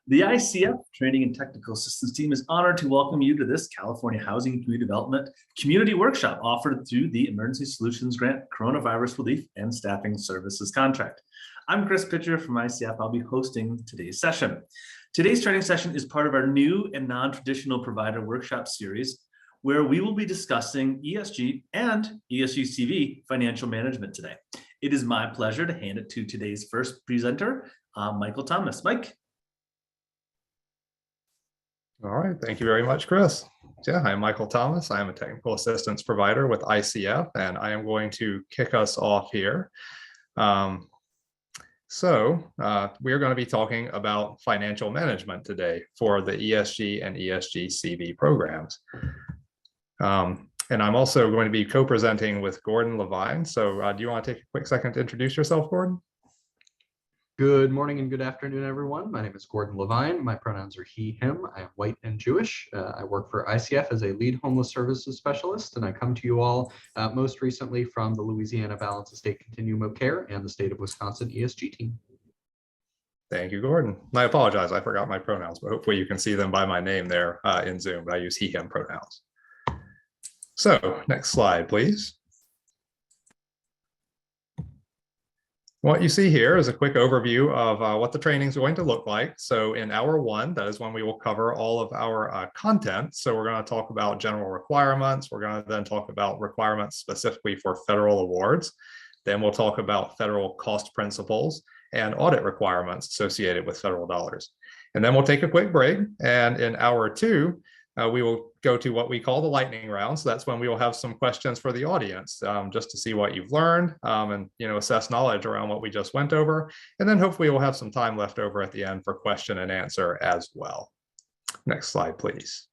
The ICF Training and Technical Assistance team is honored to welcome you to this California Housing and Community Development Community Workshop offered through the Emergency Solutions Grant Coronavirus Relief and Staffing Services Contract. I'm Chris Pitcher from ICF. I'll be hosting today's session. Today's training session is part of our new and non-traditional provider workshop series, where we will be discussing ESG and ESG CV financial management today. It is my pleasure to hand it to today's first presenter, Michael Thomas. Mike. All right, thank you very much, Chris. Yeah, I'm Michael Thomas. I am a technical assistance provider with ICF, and I am going to kick us off here. We are going to be talking about financial management today for the ESG and ESG CV programs. And I'm also going to be co-presenting with Gordon Levine. So do you want to take a quick second to introduce yourself, Gordon? Good morning and good afternoon, everyone. My name is Gordon Levine. My pronouns are he, him. I am white and Jewish. I work for ICF as a lead homeless services specialist, and I come to you all most recently from the Louisiana Balanced Estate Continuum of Care and the state of Wisconsin ESG team. Thank you, Gordon. I apologize, I forgot my pronouns, but hopefully you can see them by my name there in Zoom. But I use he, him pronouns. So next slide, please. What you see here is a quick overview of what the training is going to look like. So in hour one, that is when we will cover all of our content. So we're going to talk about general requirements. We're going to then talk about requirements specifically for federal awards. Then we'll talk about federal cost principles and audit requirements associated with federal dollars. And then we'll take a quick break. And in hour two, we will go to what we call the lightning round. So that's when we will have some questions for the audience, just to see what you've learned and assess knowledge around what we just went over. And then hopefully we'll have some time left over at the end for question and answer as well. Next slide, please.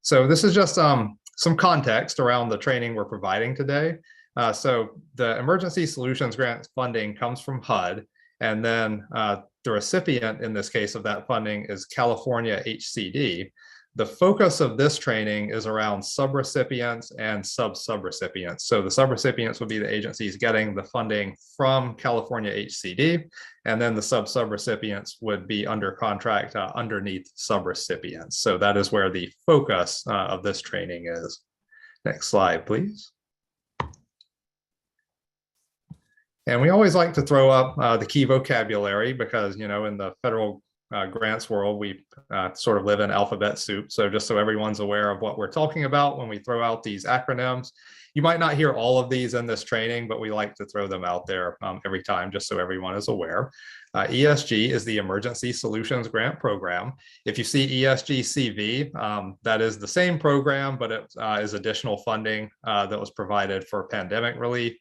So this is just some context around the training we're providing today. So the Emergency Solutions Grant funding comes from HUD, and then the recipient in this case of that funding is California HCD. The focus of this training is around subrecipients and sub-subrecipients. So the subrecipients would be the agencies getting the funding from California HCD, and then the sub-subrecipients would be under contract underneath subrecipients. So that is where the focus of this training is. Next slide, please. And we always like to throw up the key vocabulary because, in the federal grants world, we sort of live in alphabet soup. So just so everyone's aware of what we're talking about when we throw out these acronyms. You might not hear all of these in this training, but we like to throw them out there every time just so everyone is aware. ESG is the Emergency Solutions Grant Program. If you see ESG CV, that is the same program, but it is additional funding that was provided for pandemic relief.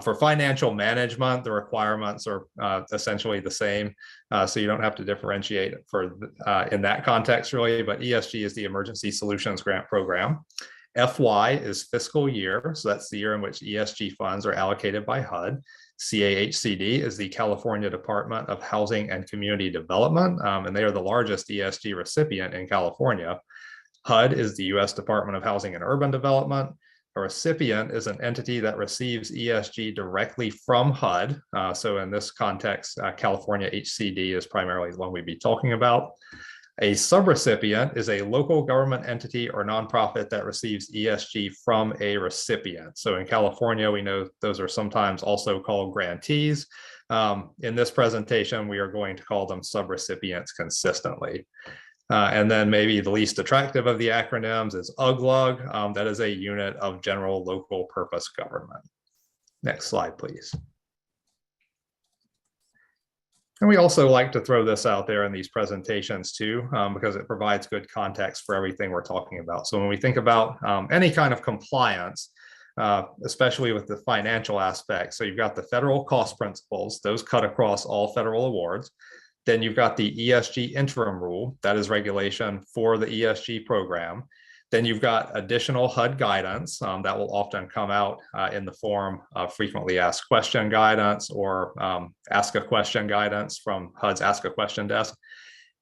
For financial management, the requirements are essentially the same, so you don't have to differentiate in that context really, but ESG is the Emergency Solutions Grant Program. FY is fiscal year, so that's the year in which ESG funds are allocated by HUD. CAHCD is the California Department of Housing and Community Development, and they are the largest ESG recipient in California. HUD is the U.S. Department of Housing and Urban Development. A recipient is an entity that receives ESG directly from HUD. So in this context, California HCD is primarily the one we'd be talking about. A subrecipient is a local government entity or nonprofit that receives ESG from a recipient. So in California, we know those are sometimes also called grantees. In this presentation, we are going to call them subrecipients consistently. And then maybe the least attractive of the acronyms is UGLUG. That is a unit of general local purpose government. Next slide, please. And we also like to throw this out there in these presentations too, because it provides good context for everything we're talking about. So when we think about any kind of compliance, especially with the financial aspect, so you've got the federal cost principles, those cut across all federal awards. Then you've got the ESG interim rule, that is regulation for the ESG program. Then you've got additional HUD guidance that will often come out in the form of frequently asked question guidance or ask a question guidance from HUD's Ask a Question desk.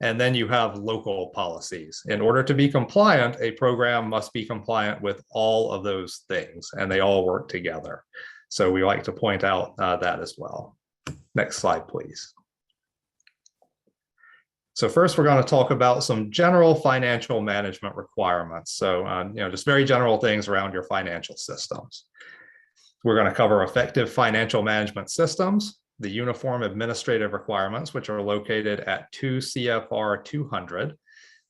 And then you have local policies. In order to be compliant, a program must be compliant with all of those things, and they all work together. So we like to point out that as well. Next slide, please. So first, we're going to talk about some general financial management requirements. So, just very general things around your financial systems. We're going to cover effective financial management systems, the uniform administrative requirements, which are located at 2 CFR 200,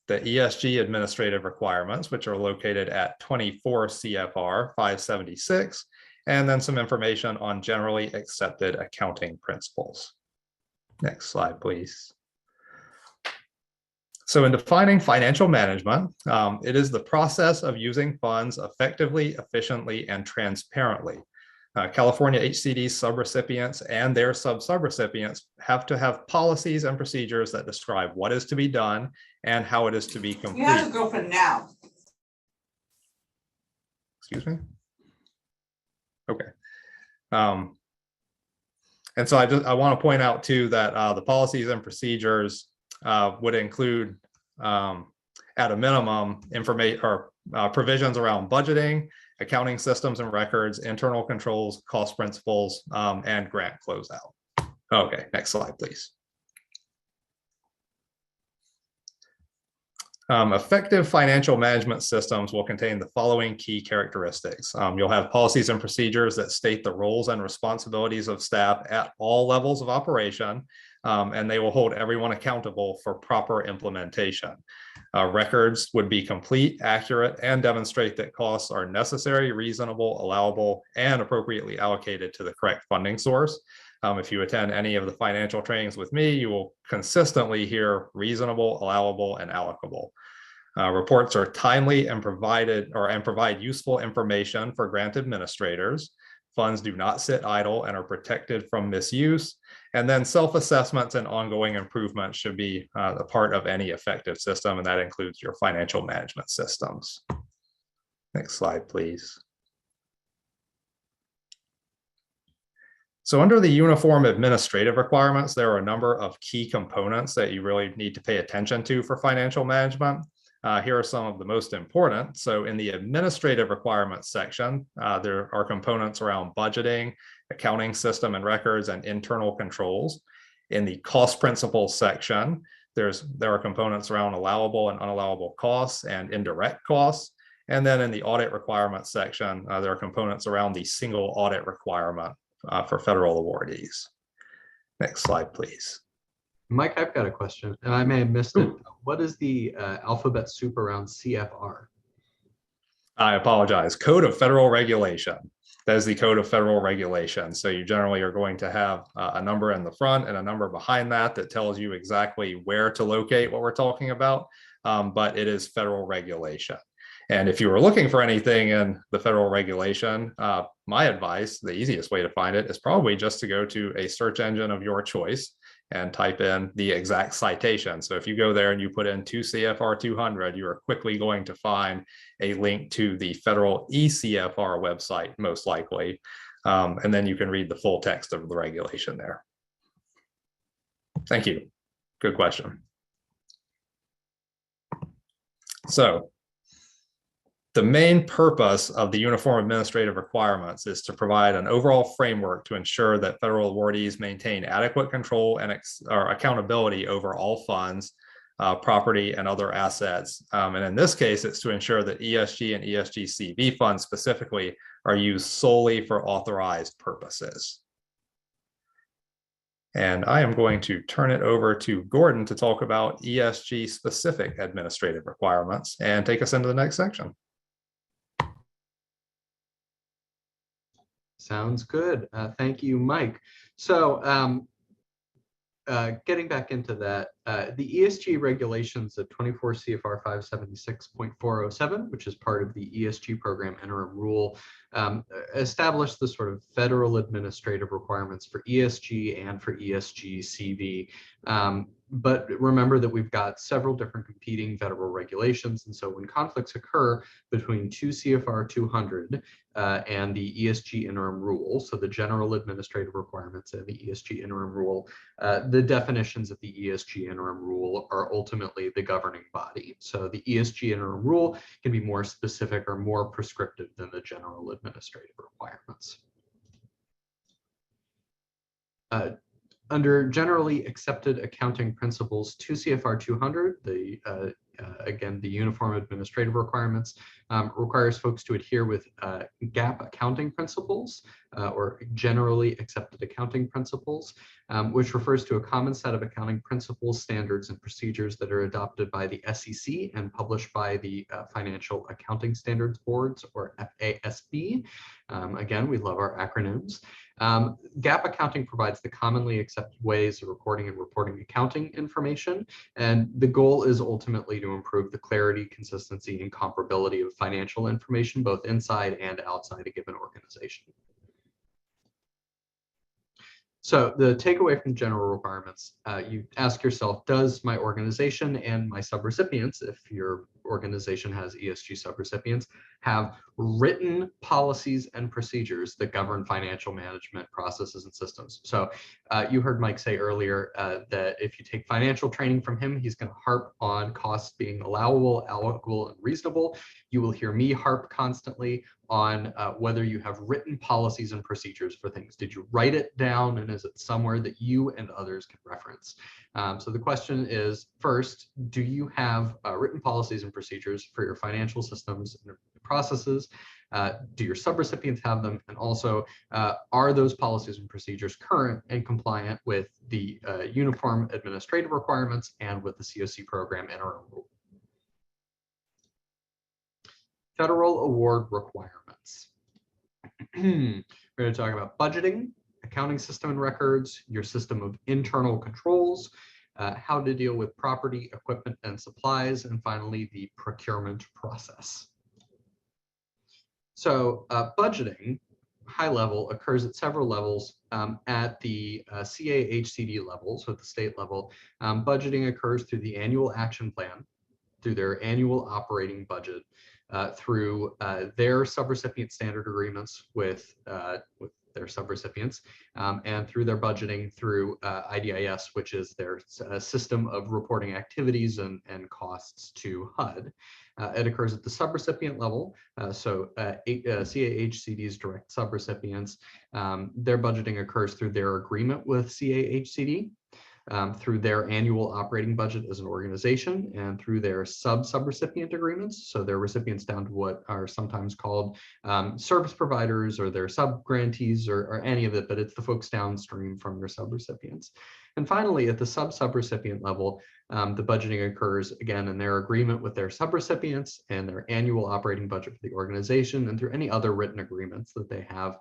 the ESG administrative requirements, which are located at 24 CFR 576, and then some information on generally accepted accounting principles. Next slide, please. So in defining financial management, it is the process of using funds effectively, efficiently, and transparently. California HCD subrecipients and their sub-subrecipients have to have policies and procedures that describe what is to be done and how it is to be complete. You have a girlfriend now. Excuse me? Okay. And so I want to point out too that the policies and procedures would include, at a minimum, information or provisions around budgeting, accounting systems and records, internal controls, cost principles, and grant closeout. Okay, next slide, please. Effective financial management systems will contain the following key characteristics. You'll have policies and procedures that state the roles and responsibilities of staff at all levels of operation, and they will hold everyone accountable for proper implementation. Records would be complete, accurate, and demonstrate that costs are necessary, reasonable, allowable, and appropriately allocated to the correct funding source. If you attend any of the financial trainings with me, you will consistently hear reasonable, allowable, and allocable. Reports are timely and provide useful information for grant administrators. Funds do not sit idle and are protected from misuse. And then self-assessments and ongoing improvements should be a part of any effective system, and that includes your financial management systems. Next slide, please. So under the uniform administrative requirements, there are a number of key components that you really need to pay attention to for financial management. Here are some of the most important. So in the administrative requirements section, there are components around budgeting, accounting system and records, and internal controls. In the cost principles section, there are components around allowable and unallowable costs and indirect costs. And then in the audit requirements section, there are components around the single audit requirement for federal awardees. Next slide, please. Mike, I've got a question, and I may have missed it. What is the alphabet soup around CFR? I apologize. Code of Federal Regulation. That is the Code of Federal Regulation. So you generally are going to have a number in the front and a number behind that that tells you exactly where to locate what we're talking about, but it is federal regulation. And if you were looking for anything in the federal regulation, my advice, the easiest way to find it is probably just to go to a search engine of your choice and type in the exact citation. So if you go there and you put in 2 CFR 200, you are quickly going to find a link to the federal eCFR website, most likely. And then you can read the full text of the regulation there. Thank you. Good question. So the main purpose of the uniform administrative requirements is to provide an overall framework to ensure that federal awardees maintain adequate control and accountability over all funds, property, and other assets. And in this case, it's to ensure that ESG and ESG-CV funds specifically are used solely for authorized purposes. And I am going to turn it over to Gordon to talk about ESG-specific administrative requirements and take us into the next section. Sounds good. Thank you, Mike. So getting back into that, the ESG regulations of 24 CFR 576.407, which is part of the ESG program interim rule, establish the sort of federal administrative requirements for ESG and for ESG CV. But remember that we've got several different competing federal regulations. And so when conflicts occur between 2 CFR 200 and the ESG interim rule, so the general administrative requirements and the ESG interim rule, the definitions of the ESG interim rule are ultimately the governing body. So the ESG interim rule can be more specific or more prescriptive than the general administrative requirements. Under generally accepted accounting principles, 2 CFR 200, again, the uniform administrative requirements, requires folks to adhere with GAAP accounting principles or generally accepted accounting principles, which refers to a common set of accounting principles, standards, and procedures that are adopted by the SEC and published by the Financial Accounting Standards Boards, or FASB. Again, we love our acronyms. GAAP accounting provides the commonly accepted ways of recording and reporting accounting information, and the goal is ultimately to improve the clarity, consistency, and comparability of financial information both inside and outside a given organization. So the takeaway from general requirements, you ask yourself, does my organization and my subrecipients, if your organization has ESG subrecipients, have written policies and procedures that govern financial management processes and systems? So you heard Mike say earlier that if you take financial training from him, he's going to harp on costs being allowable, allocable, and reasonable. You will hear me harp constantly on whether you have written policies and procedures for things. Did you write it down, and is it somewhere that you and others can reference? So the question is, first, do you have written policies and procedures for your financial systems and processes? Do your subrecipients have them? And also, are those policies and procedures current and compliant with the uniform administrative requirements and with the COC program interim rule? Federal award requirements. We're going to talk about budgeting, accounting system and records, your system of internal controls, how to deal with property, equipment, and supplies, and finally, the procurement process. So budgeting, high level, occurs at several levels. At the CAHCD level, so at the state level, budgeting occurs through the annual action plan, through their annual operating budget, through their subrecipient standard agreements with their subrecipients, and through their budgeting through IDIS, which is their system of reporting activities and costs to HUD. It occurs at the subrecipient level, so CAHCD's direct subrecipients. Their budgeting occurs through their agreement with CAHCD, through their annual operating budget as an organization, and through their sub-subrecipient agreements. So their recipients down to what are sometimes called service providers or their sub-grantees or any of it, but it's the folks downstream from their subrecipients. And finally, at the sub-subrecipient level, the budgeting occurs again in their agreement with their subrecipients and their annual operating budget for the organization, and through any other written agreements that they have.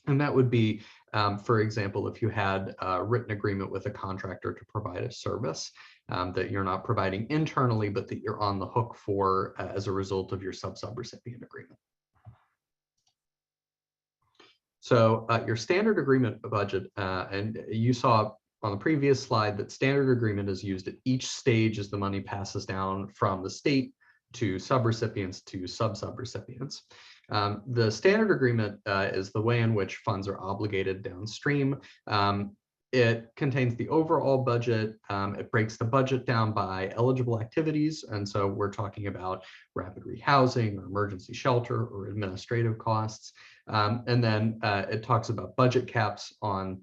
And that would be, for example, if you had a written agreement with a contractor to provide a service that you're not providing internally, but that you're on the hook for as a result of your sub-subrecipient agreement. So your standard agreement budget, and you saw on the previous slide that standard agreement is used at each stage as the money passes down from the state to subrecipients to sub-subrecipients. The standard agreement is the way in which funds are obligated downstream. It contains the overall budget. It breaks the budget down by eligible activities. And so we're talking about rapid rehousing or emergency shelter or administrative costs. And then it talks about budget caps on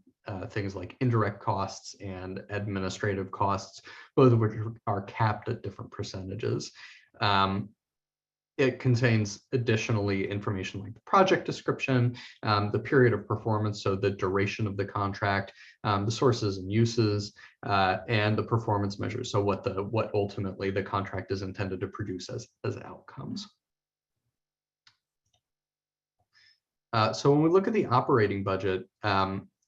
things like indirect costs and administrative costs, both of which are capped at different percentages. It contains additionally information like the project description, the period of performance, so the duration of the contract, the sources and uses, and the performance measures, so what ultimately the contract is intended to produce as outcomes. So when we look at the operating budget,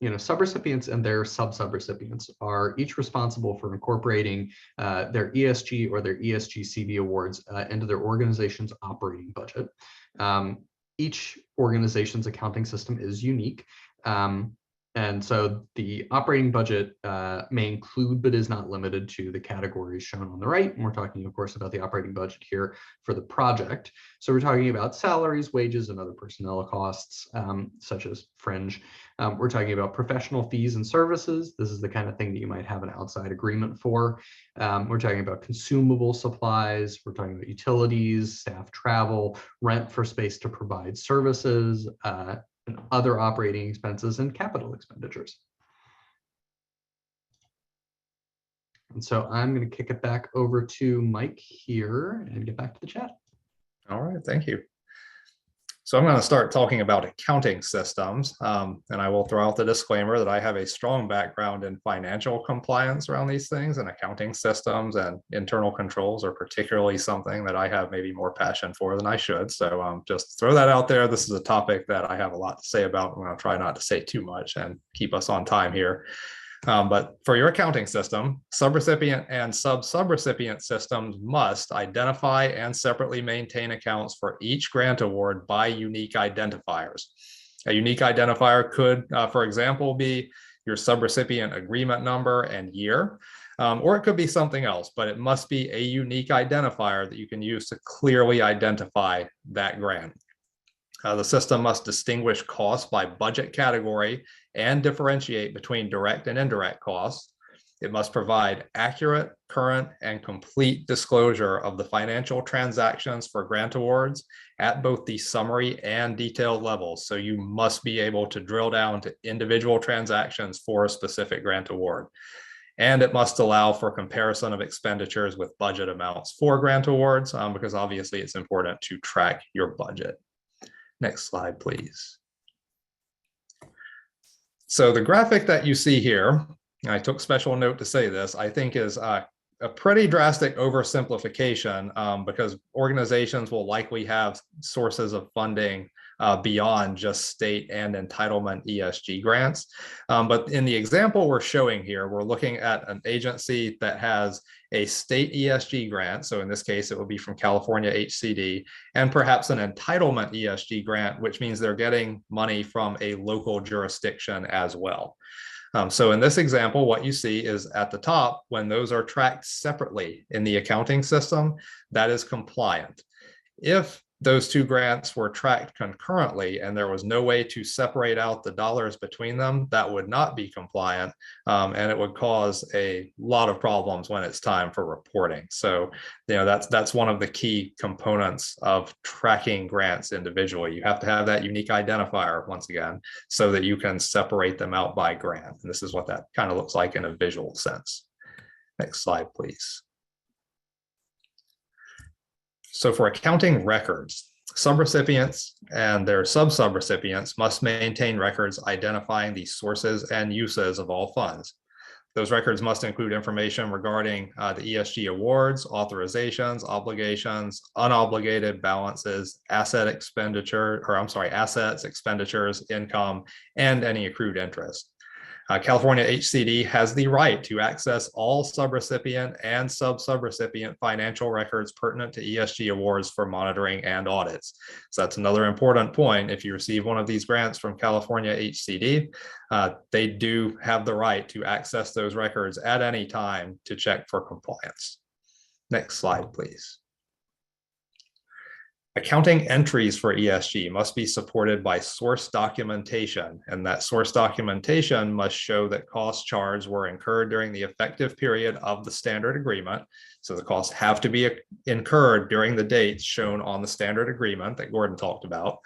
subrecipients and their sub-subrecipients are each responsible for incorporating their ESG or their ESG-CV awards into their organization's operating budget. Each organization's accounting system is unique. And so the operating budget may include, but is not limited to, the categories shown on the right. And we're talking, of course, about the operating budget here for the project. So we're talking about salaries, wages, and other personnel costs, such as fringe. We're talking about professional fees and services. This is the kind of thing that you might have an outside agreement for. We're talking about consumable supplies. We're talking about utilities, staff travel, rent for space to provide services, and other operating expenses and capital expenditures. And so I'm going to kick it back over to Mike here and get back to the chat. All right, thank you. So I'm going to start talking about accounting systems, and I will throw out the disclaimer that I have a strong background in financial compliance around these things, and accounting systems and internal controls are particularly something that I have maybe more passion for than I should. So just throw that out there. This is a topic that I have a lot to say about. I'm going to try not to say too much and keep us on time here. But for your accounting system, subrecipient and sub-subrecipient systems must identify and separately maintain accounts for each grant award by unique identifiers. A unique identifier could, for example, be your subrecipient agreement number and year, or it could be something else, but it must be a unique identifier that you can use to clearly identify that grant. The system must distinguish costs by budget category and differentiate between direct and indirect costs. It must provide accurate, current, and complete disclosure of the financial transactions for grant awards at both the summary and detailed levels. So you must be able to drill down to individual transactions for a specific grant award. And it must allow for comparison of expenditures with budget amounts for grant awards, because obviously it's important to track your budget. Next slide, please. So the graphic that you see here, I took special note to say this, I think is a pretty drastic oversimplification, because organizations will likely have sources of funding beyond just state and entitlement ESG grants. But in the example we're showing here, we're looking at an agency that has a state ESG grant. So in this case, it would be from California HCD, and perhaps an entitlement ESG grant, which means they're getting money from a local jurisdiction as well. So in this example, what you see is at the top, when those are tracked separately in the accounting system, that is compliant. If those two grants were tracked concurrently and there was no way to separate out the dollars between them, that would not be compliant, and it would cause a lot of problems when it's time for reporting. So, that's one of the key components of tracking grants individually. You have to have that unique identifier once again, so that you can separate them out by grant. And this is what that kind of looks like in a visual sense. Next slide, please. So for accounting records, subrecipients and their sub-subrecipients must maintain records identifying the sources and uses of all funds. Those records must include information regarding the ESG awards, authorizations, obligations, unobligated balances, assets, expenditures, income, and any accrued interest. California HCD has the right to access all subrecipient and sub-subrecipient financial records pertinent to ESG awards for monitoring and audits. So that's another important point. If you receive one of these grants from California HCD, they do have the right to access those records at any time to check for compliance. Next slide, please. Accounting entries for ESG must be supported by source documentation, and that source documentation must show that costs charged were incurred during the effective period of the standard agreement. So the costs have to be incurred during the dates shown on the standard agreement that Gordon talked about.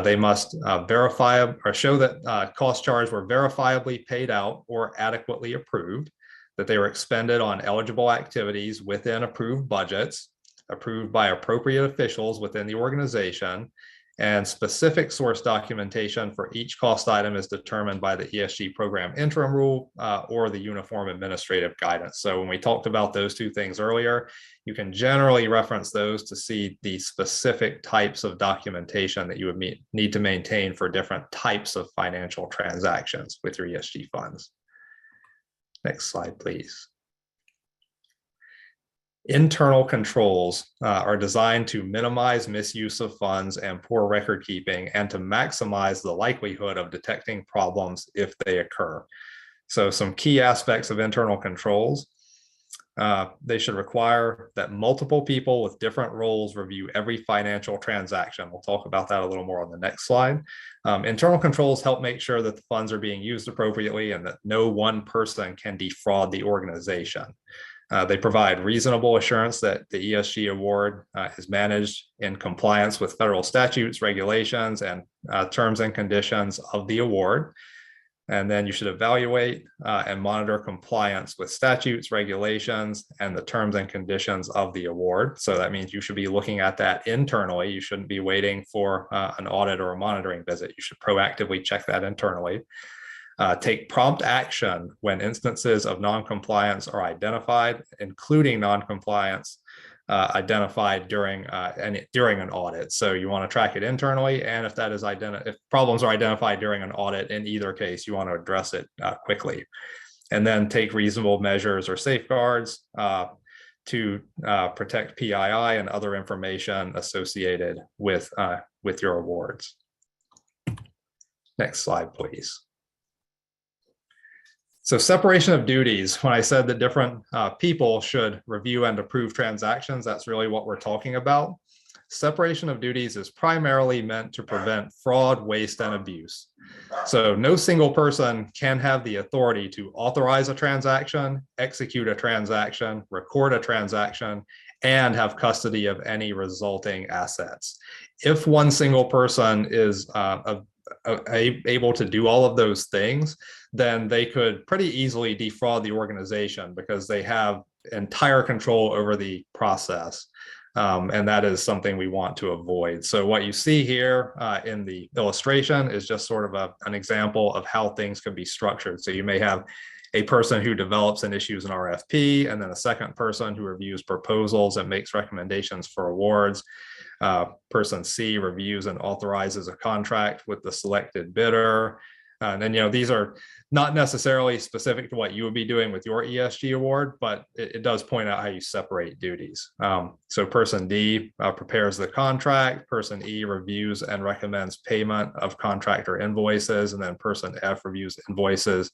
They must verify or show that costs charged were verifiably paid out or adequately approved, that they were expended on eligible activities within approved budgets, approved by appropriate officials within the organization, and specific source documentation for each cost item is determined by the ESG program interim rule or the uniform administrative guidance. So when we talked about those two things earlier, you can generally reference those to see the specific types of documentation that you would need to maintain for different types of financial transactions with your ESG funds. Next slide, please. Internal controls are designed to minimize misuse of funds and poor record keeping, and to maximize the likelihood of detecting problems if they occur. So some key aspects of internal controls. They should require that multiple people with different roles review every financial transaction. We'll talk about that a little more on the next slide. Internal controls help make sure that the funds are being used appropriately and that no one person can defraud the organization. They provide reasonable assurance that the ESG award is managed in compliance with federal statutes, regulations, and terms and conditions of the award. And then you should evaluate and monitor compliance with statutes, regulations, and the terms and conditions of the award. So that means you should be looking at that internally. You shouldn't be waiting for an audit or a monitoring visit. You should proactively check that internally. Take prompt action when instances of non-compliance are identified, including non-compliance identified during an audit. So you want to track it internally, and if if problems are identified during an audit, in either case, you want to address it quickly, and then take reasonable measures or safeguards to protect PII and other information associated with your awards. Next slide, please. So separation of duties, when I said that different people should review and approve transactions, that's really what we're talking about. Separation of duties is primarily meant to prevent fraud, waste, and abuse. So no single person can have the authority to authorize a transaction, execute a transaction, record a transaction, and have custody of any resulting assets. If one single person is able to do all of those things, then they could pretty easily defraud the organization because they have entire control over the process. And that is something we want to avoid. So what you see here in the illustration is just sort of an example of how things can be structured. So you may have a person who develops and issues an RFP, and then a second person who reviews proposals and makes recommendations for awards. Person C reviews and authorizes a contract with the selected bidder. And then, these are not necessarily specific to what you would be doing with your ESG award, but it does point out how you separate duties. So person D prepares the contract, person E reviews and recommends payment of contractor invoices, and then person F reviews invoices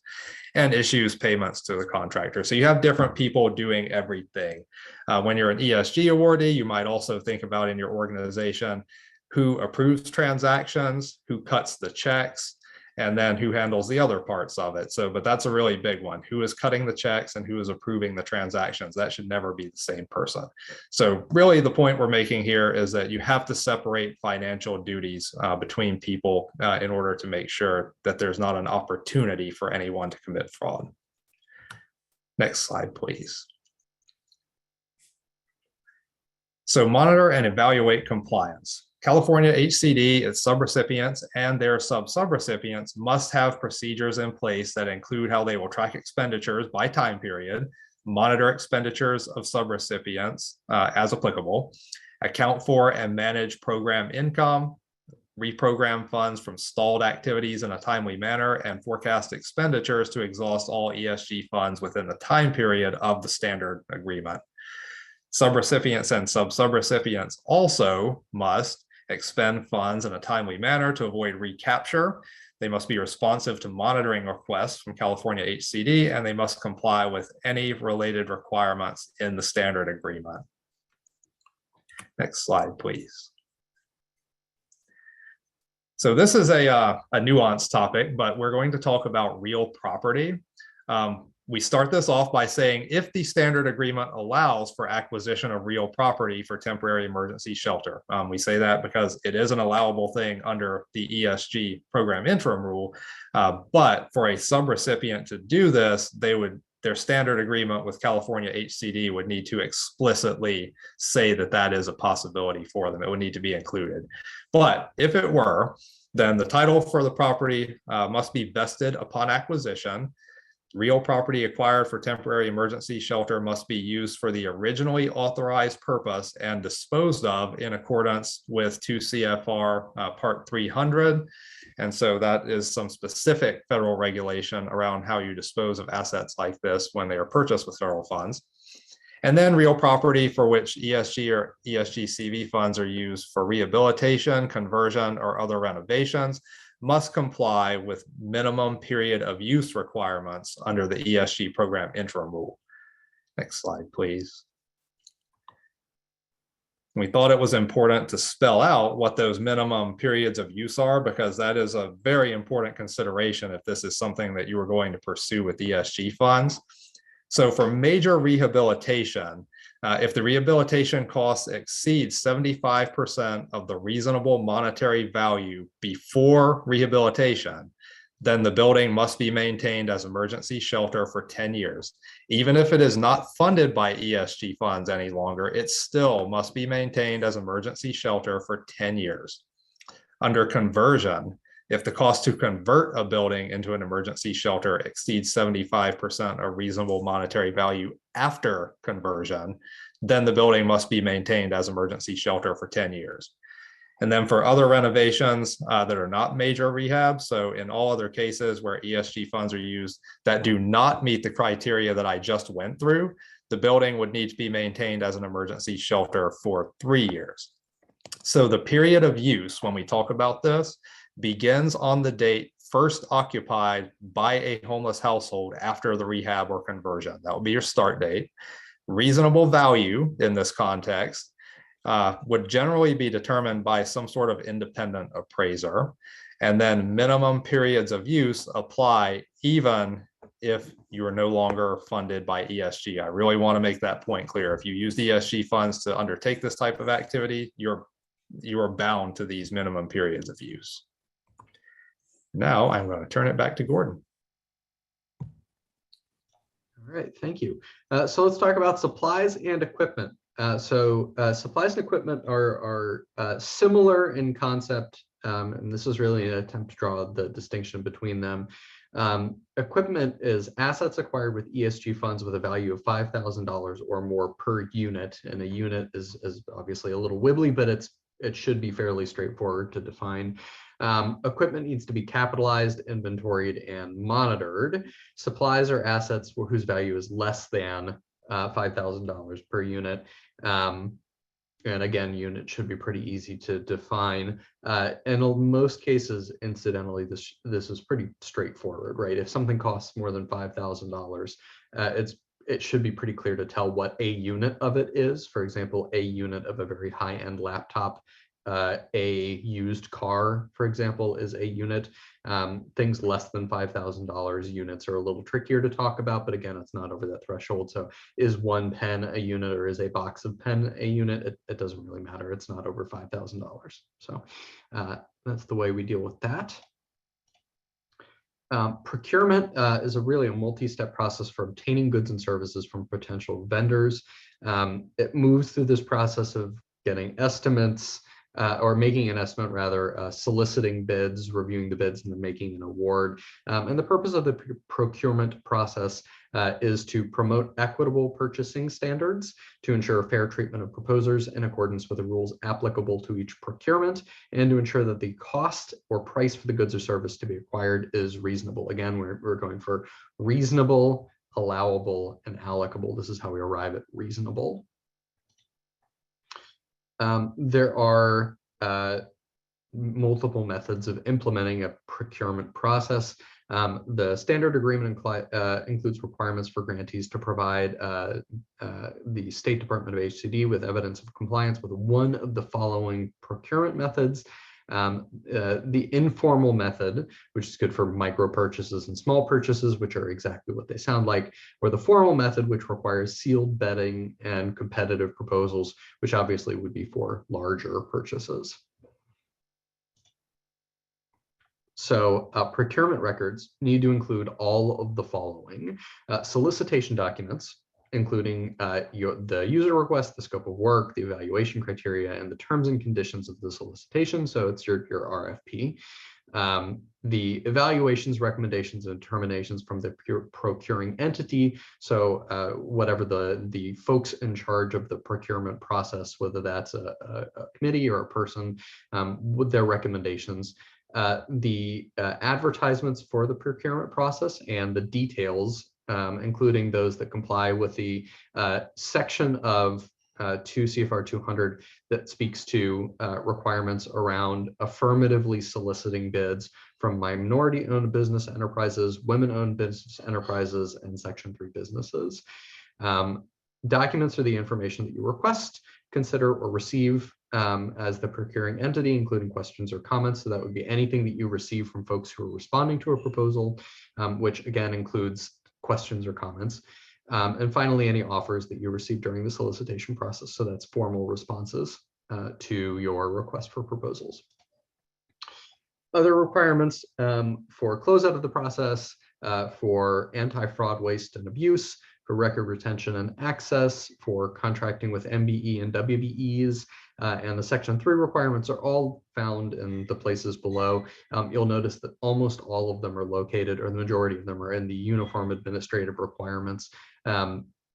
and issues payments to the contractor. So you have different people doing everything. When you're an ESG awardee, you might also think about in your organization who approves transactions, who cuts the checks, and then who handles the other parts of it. So, but that's a really big one. Who is cutting the checks and who is approving the transactions? That should never be the same person. So really the point we're making here is that you have to separate financial duties between people in order to make sure that there's not an opportunity for anyone to commit fraud. Next slide, please. So monitor and evaluate compliance. California HCD, its subrecipients, and their sub-subrecipients must have procedures in place that include how they will track expenditures by time period, monitor expenditures of subrecipients as applicable, account for and manage program income, reprogram funds from stalled activities in a timely manner, and forecast expenditures to exhaust all ESG funds within the time period of the standard agreement. Subrecipients and sub-subrecipients also must expend funds in a timely manner to avoid recapture. They must be responsive to monitoring requests from California HCD, and they must comply with any related requirements in the standard agreement. Next slide, please. So this is a nuanced topic, but we're going to talk about real property. We start this off by saying if the standard agreement allows for acquisition of real property for temporary emergency shelter. We say that because it is an allowable thing under the ESG program interim rule. But for a subrecipient to do this, their standard agreement with California HCD would need to explicitly say that that is a possibility for them. It would need to be included. But if it were, then the title for the property must be vested upon acquisition. Real property acquired for temporary emergency shelter must be used for the originally authorized purpose and disposed of in accordance with 2 CFR Part 300. And so that is some specific federal regulation around how you dispose of assets like this when they are purchased with federal funds. And then real property for which ESG or ESG CV funds are used for rehabilitation, conversion, or other renovations must comply with minimum period of use requirements under the ESG program interim rule. Next slide, please. We thought it was important to spell out what those minimum periods of use are, because that is a very important consideration if this is something that you are going to pursue with ESG funds. So for major rehabilitation, if the rehabilitation costs exceed 75% of the reasonable monetary value before rehabilitation, then the building must be maintained as emergency shelter for 10 years. Even if it is not funded by ESG funds any longer, it still must be maintained as emergency shelter for 10 years. Under conversion, if the cost to convert a building into an emergency shelter exceeds 75% of reasonable monetary value after conversion, then the building must be maintained as emergency shelter for 10 years. And then for other renovations that are not major rehab, so in all other cases where ESG funds are used that do not meet the criteria that I just went through, the building would need to be maintained as an emergency shelter for 3 years. So the period of use, when we talk about this, begins on the date first occupied by a homeless household after the rehab or conversion. That would be your start date. Reasonable value in this context would generally be determined by some sort of independent appraiser. And then minimum periods of use apply even if you are no longer funded by ESG. I really want to make that point clear. If you use ESG funds to undertake this type of activity, you are bound to these minimum periods of use. Now I'm going to turn it back to Gordon. All right, thank you. So let's talk about supplies and equipment. Supplies and equipment are similar in concept, and this is really an attempt to draw the distinction between them. Equipment is assets acquired with ESG funds with a value of $5,000 or more per unit, and a unit is obviously a little wibbly, but it should be fairly straightforward to define. Equipment needs to be capitalized, inventoried, and monitored. Supplies are assets whose value is less than $5,000 per unit. And again, unit should be pretty easy to define. And in most cases, incidentally, this is pretty straightforward, right? If something costs more than $5,000, it should be pretty clear to tell what a unit of it is. For example, a unit of a very high-end laptop, a used car, for example, is a unit. Things less than $5,000 units are a little trickier to talk about, but again, it's not over that threshold. So is one pen a unit or is a box of pen a unit? It doesn't really matter. It's not over $5,000. So that's the way we deal with that. Procurement is really a multi-step process for obtaining goods and services from potential vendors. It moves through this process of getting estimates, or making an estimate rather, soliciting bids, reviewing the bids, and then making an award. And the purpose of the procurement process is to promote equitable purchasing standards, to ensure fair treatment of proposers in accordance with the rules applicable to each procurement, and to ensure that the cost or price for the goods or service to be acquired is reasonable. Again, we're going for reasonable, allowable, and allocable. This is how we arrive at reasonable. There are multiple methods of implementing a procurement process. The standard agreement includes requirements for grantees to provide the State Department of HCD with evidence of compliance with one of the following procurement methods. The informal method, which is good for micro purchases and small purchases, which are exactly what they sound like, or the formal method, which requires sealed bidding and competitive proposals, which obviously would be for larger purchases. So procurement records need to include all of the following: solicitation documents, including the user request, the scope of work, the evaluation criteria, and the terms and conditions of the solicitation. So it's your RFP. The evaluations, recommendations, and determinations from the procuring entity. So whatever the folks in charge of the procurement process, whether that's a committee or a person, with their recommendations. The advertisements for the procurement process and the details, including those that comply with the section of 2 CFR 200 that speaks to requirements around affirmatively soliciting bids from minority-owned business enterprises, women-owned business enterprises, and Section 3 businesses. Documents are the information that you request, consider, or receive as the procuring entity, including questions or comments. So that would be anything that you receive from folks who are responding to a proposal, which again includes questions or comments. And finally, any offers that you receive during the solicitation process. So that's formal responses to your request for proposals. Other requirements for closeout of the process, for anti-fraud, waste, and abuse, for record retention and access, for contracting with MBE and WBEs, and the Section 3 requirements are all found in the places below. You'll notice that almost all of them are located, or the majority of them are in the Uniform Administrative Requirements.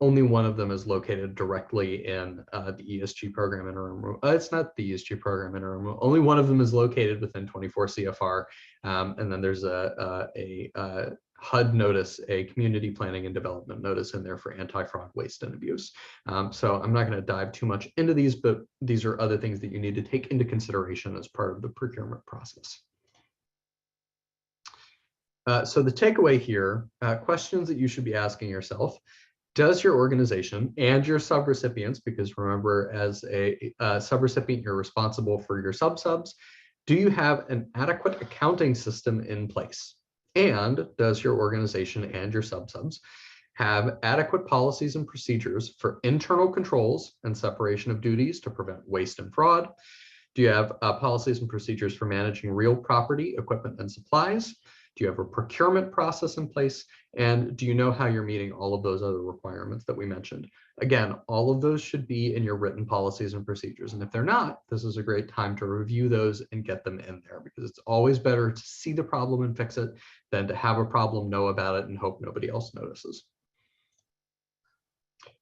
Only one of them is located directly in the ESG program interim. It's not the ESG program interim. Only one of them is located within 24 CFR. And then there's a HUD notice, a community planning and development notice in there for anti-fraud, waste, and abuse. So I'm not going to dive too much into these, but these are other things that you need to take into consideration as part of the procurement process. So the takeaway here, questions that you should be asking yourself: does your organization and your subrecipients, because remember, as a subrecipient, you're responsible for your subs, do you have an adequate accounting system in place? And does your organization and your subs have adequate policies and procedures for internal controls and separation of duties to prevent waste and fraud? Do you have policies and procedures for managing real property, equipment, and supplies? Do you have a procurement process in place? And do you know how you're meeting all of those other requirements that we mentioned? Again, all of those should be in your written policies and procedures. And if they're not, this is a great time to review those and get them in there, because it's always better to see the problem and fix it than to have a problem, know about it, and hope nobody else notices.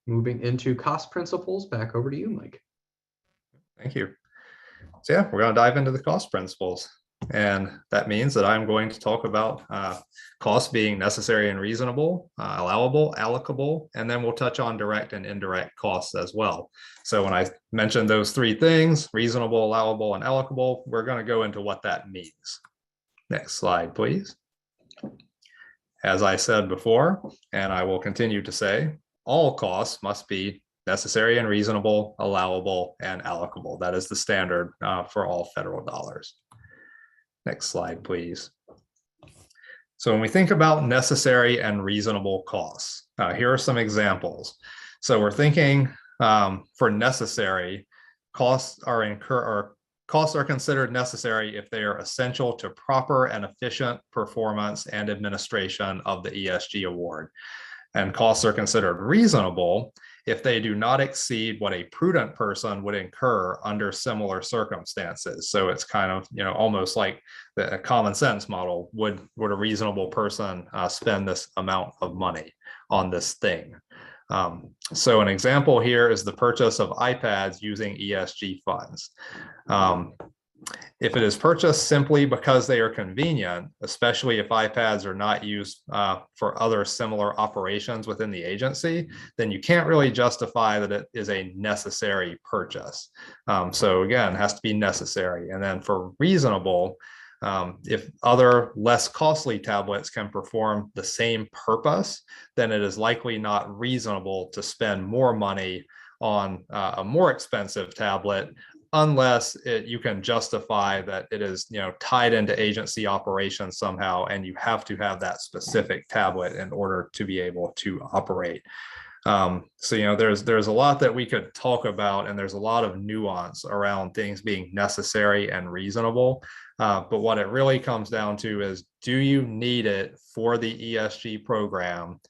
Moving into cost principles, back over to you, Mike. Thank you. So yeah, we're going to dive into the cost principles. And that means that I'm going to talk about costs being necessary and reasonable, allowable, allocable, and then we'll touch on direct and indirect costs as well. So when I mentioned those three things, reasonable, allowable, and allocable, we're going to go into what that means. Next slide, please. As I said before, and I will continue to say, all costs must be necessary and reasonable, allowable, and allocable. That is the standard for all federal dollars. Next slide, please. So when we think about necessary and reasonable costs, here are some examples. So we're thinking for necessary, costs are considered necessary if they are essential to proper and efficient performance and administration of the ESG award. And costs are considered reasonable if they do not exceed what a prudent person would incur under similar circumstances. So it's kind of, almost like the common sense model. Would a reasonable person spend this amount of money on this thing? So an example here is the purchase of iPads using ESG funds. If it is purchased simply because they are convenient, especially if iPads are not used for other similar operations within the agency, then you can't really justify that it is a necessary purchase. So again, it has to be necessary. And then for reasonable, if other less costly tablets can perform the same purpose, then it is likely not reasonable to spend more money on a more expensive tablet, unless you can justify that it is tied into agency operations somehow, and you have to have that specific tablet in order to be able to operate. So there's a lot that we could talk about, and there's a lot of nuance around things being necessary and reasonable. But what it really comes down to is, do you need it for the ESG program?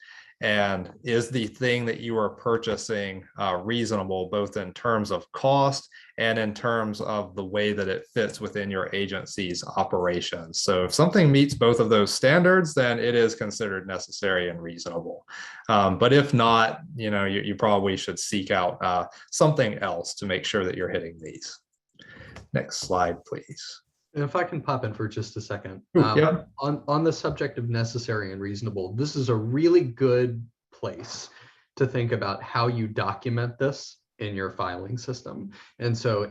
And is the thing that you are purchasing reasonable, both in terms of cost and in terms of the way that it fits within your agency's operations? So if something meets both of those standards, then it is considered necessary and reasonable. But if not, you probably should seek out something else to make sure that you're hitting these. Next slide, please. And if I can pop in for just a second, Yeah. on the subject of necessary and reasonable, this is a really good place to think about how you document this in your filing system. And so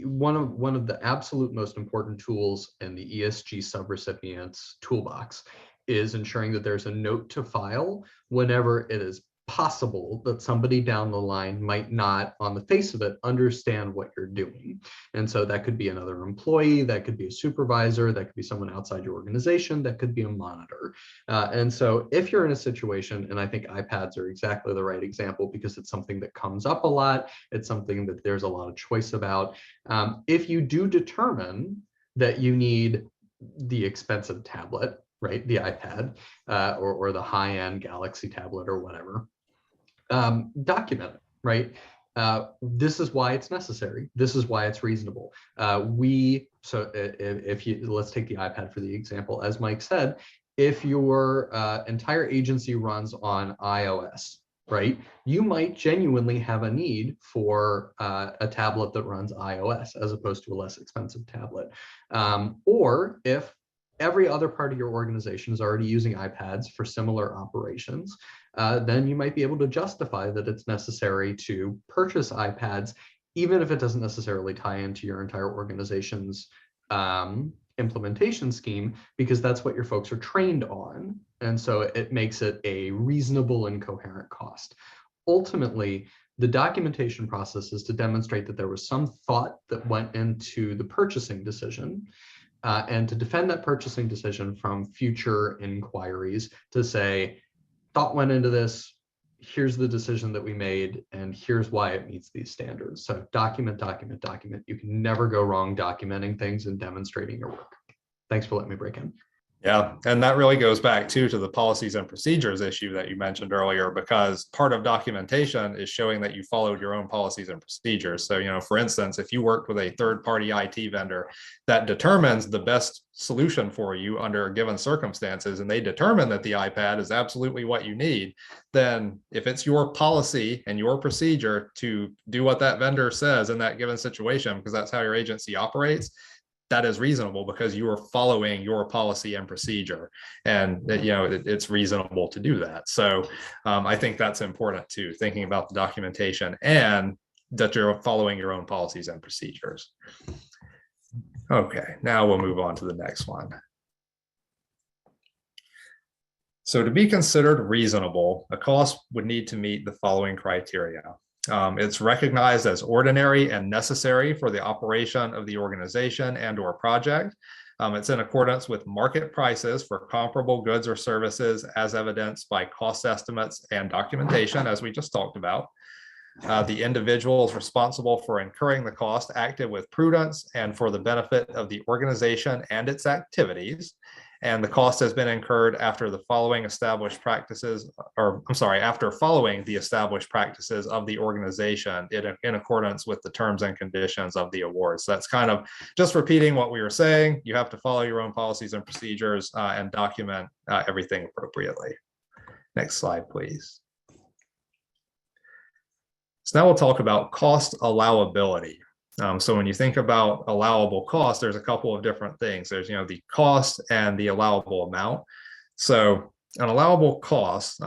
one of the absolute most important tools in the ESG subrecipients toolbox is ensuring that there's a note to file whenever it is possible that somebody down the line might not, on the face of it, understand what you're doing. And so that could be another employee, that could be a supervisor, that could be someone outside your organization, that could be a monitor. And so if you're in a situation, and I think iPads are exactly the right example because it's something that comes up a lot, it's something that there's a lot of choice about. If you do determine that you need the expensive tablet, right? The iPad, or the high-end Galaxy tablet or whatever. Document it, right? This is why it's necessary. This is why it's reasonable. If you, let's take the iPad for the example, as Mike said, if your entire agency runs on iOS, right, you might genuinely have a need for a tablet that runs iOS as opposed to a less expensive tablet. Or if every other part of your organization is already using iPads for similar operations, then you might be able to justify that it's necessary to purchase iPads, even if it doesn't necessarily tie into your entire organization's implementation scheme, because that's what your folks are trained on. And so it makes it a reasonable and coherent cost. Ultimately, the documentation process is to demonstrate that there was some thought that went into the purchasing decision, and to defend that purchasing decision from future inquiries, to say, thought went into this, here's the decision that we made, and here's why it meets these standards. So document, document, document. You can never go wrong documenting things and demonstrating your work. Thanks for letting me break in. Yeah, and that really goes back to the policies and procedures issue that you mentioned earlier, because part of documentation is showing that you followed your own policies and procedures. So, for instance, if you worked with a third-party IT vendor that determines the best solution for you under given circumstances, and they determine that the iPad is absolutely what you need, then if it's your policy and your procedure to do what that vendor says in that given situation, because that's how your agency operates, that is reasonable because you are following your policy and procedure, and it's reasonable to do that. So I think that's important too, thinking about the documentation and that you're following your own policies and procedures. Okay, now we'll move on to the next one. So to be considered reasonable, a cost would need to meet the following criteria. It's recognized as ordinary and necessary for the operation of the organization and or project. It's in accordance with market prices for comparable goods or services as evidenced by cost estimates and documentation, as we just talked about. The individuals responsible for incurring the cost acted with prudence and for the benefit of the organization and its activities. And the cost has been incurred after the following established practices, after following the established practices of the organization in accordance with the terms and conditions of the award. So that's kind of just repeating what we were saying. You have to follow your own policies and procedures and document everything appropriately. Next slide, please. So now we'll talk about cost allowability. So when you think about allowable cost, there's a couple of different things. There's, the cost and the allowable amount. So an allowable cost,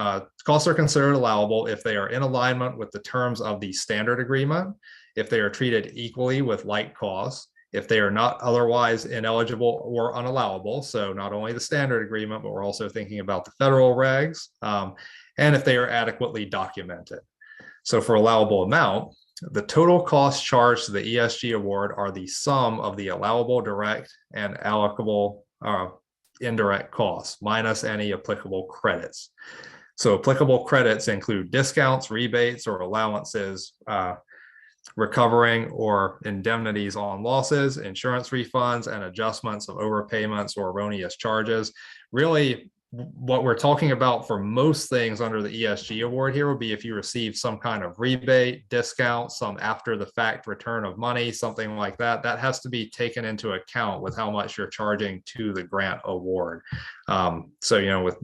costs are considered allowable if they are in alignment with the terms of the standard agreement, if they are treated equally with like costs, if they are not otherwise ineligible or unallowable. So not only the standard agreement, but we're also thinking about the federal regs, and if they are adequately documented. So for allowable amount, the total costs charged to the ESG award are the sum of the allowable direct and allocable indirect costs minus any applicable credits. So applicable credits include discounts, rebates, or allowances, recovering or indemnities on losses, insurance refunds, and adjustments of overpayments or erroneous charges. Really, what we're talking about for most things under the ESG award here would be if you receive some kind of rebate, discount, some after the fact return of money, something like that. That has to be taken into account with how much you're charging to the grant award. So,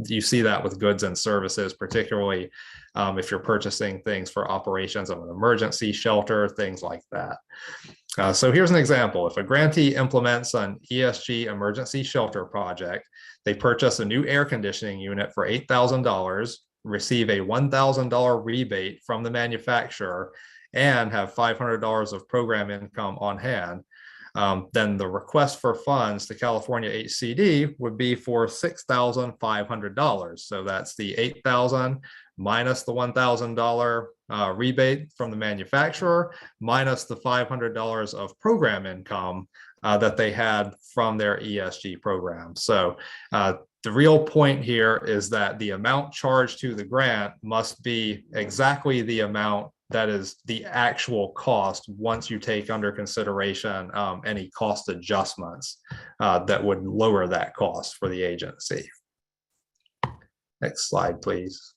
you see that with goods and services, particularly if you're purchasing things for operations of an emergency shelter, things like that. So here's an example. If a grantee implements an ESG emergency shelter project, they purchase a new air conditioning unit for $8,000, receive a $1,000 rebate from the manufacturer, and have $500 of program income on hand, then the request for funds to California HCD would be for $6,500. So that's the $8,000 minus the $1,000 rebate from the manufacturer, minus the $500 of program income that they had from their ESG program. So the real point here is that the amount charged to the grant must be exactly the amount that is the actual cost once you take under consideration any cost adjustments that would lower that cost for the agency. Next slide, please.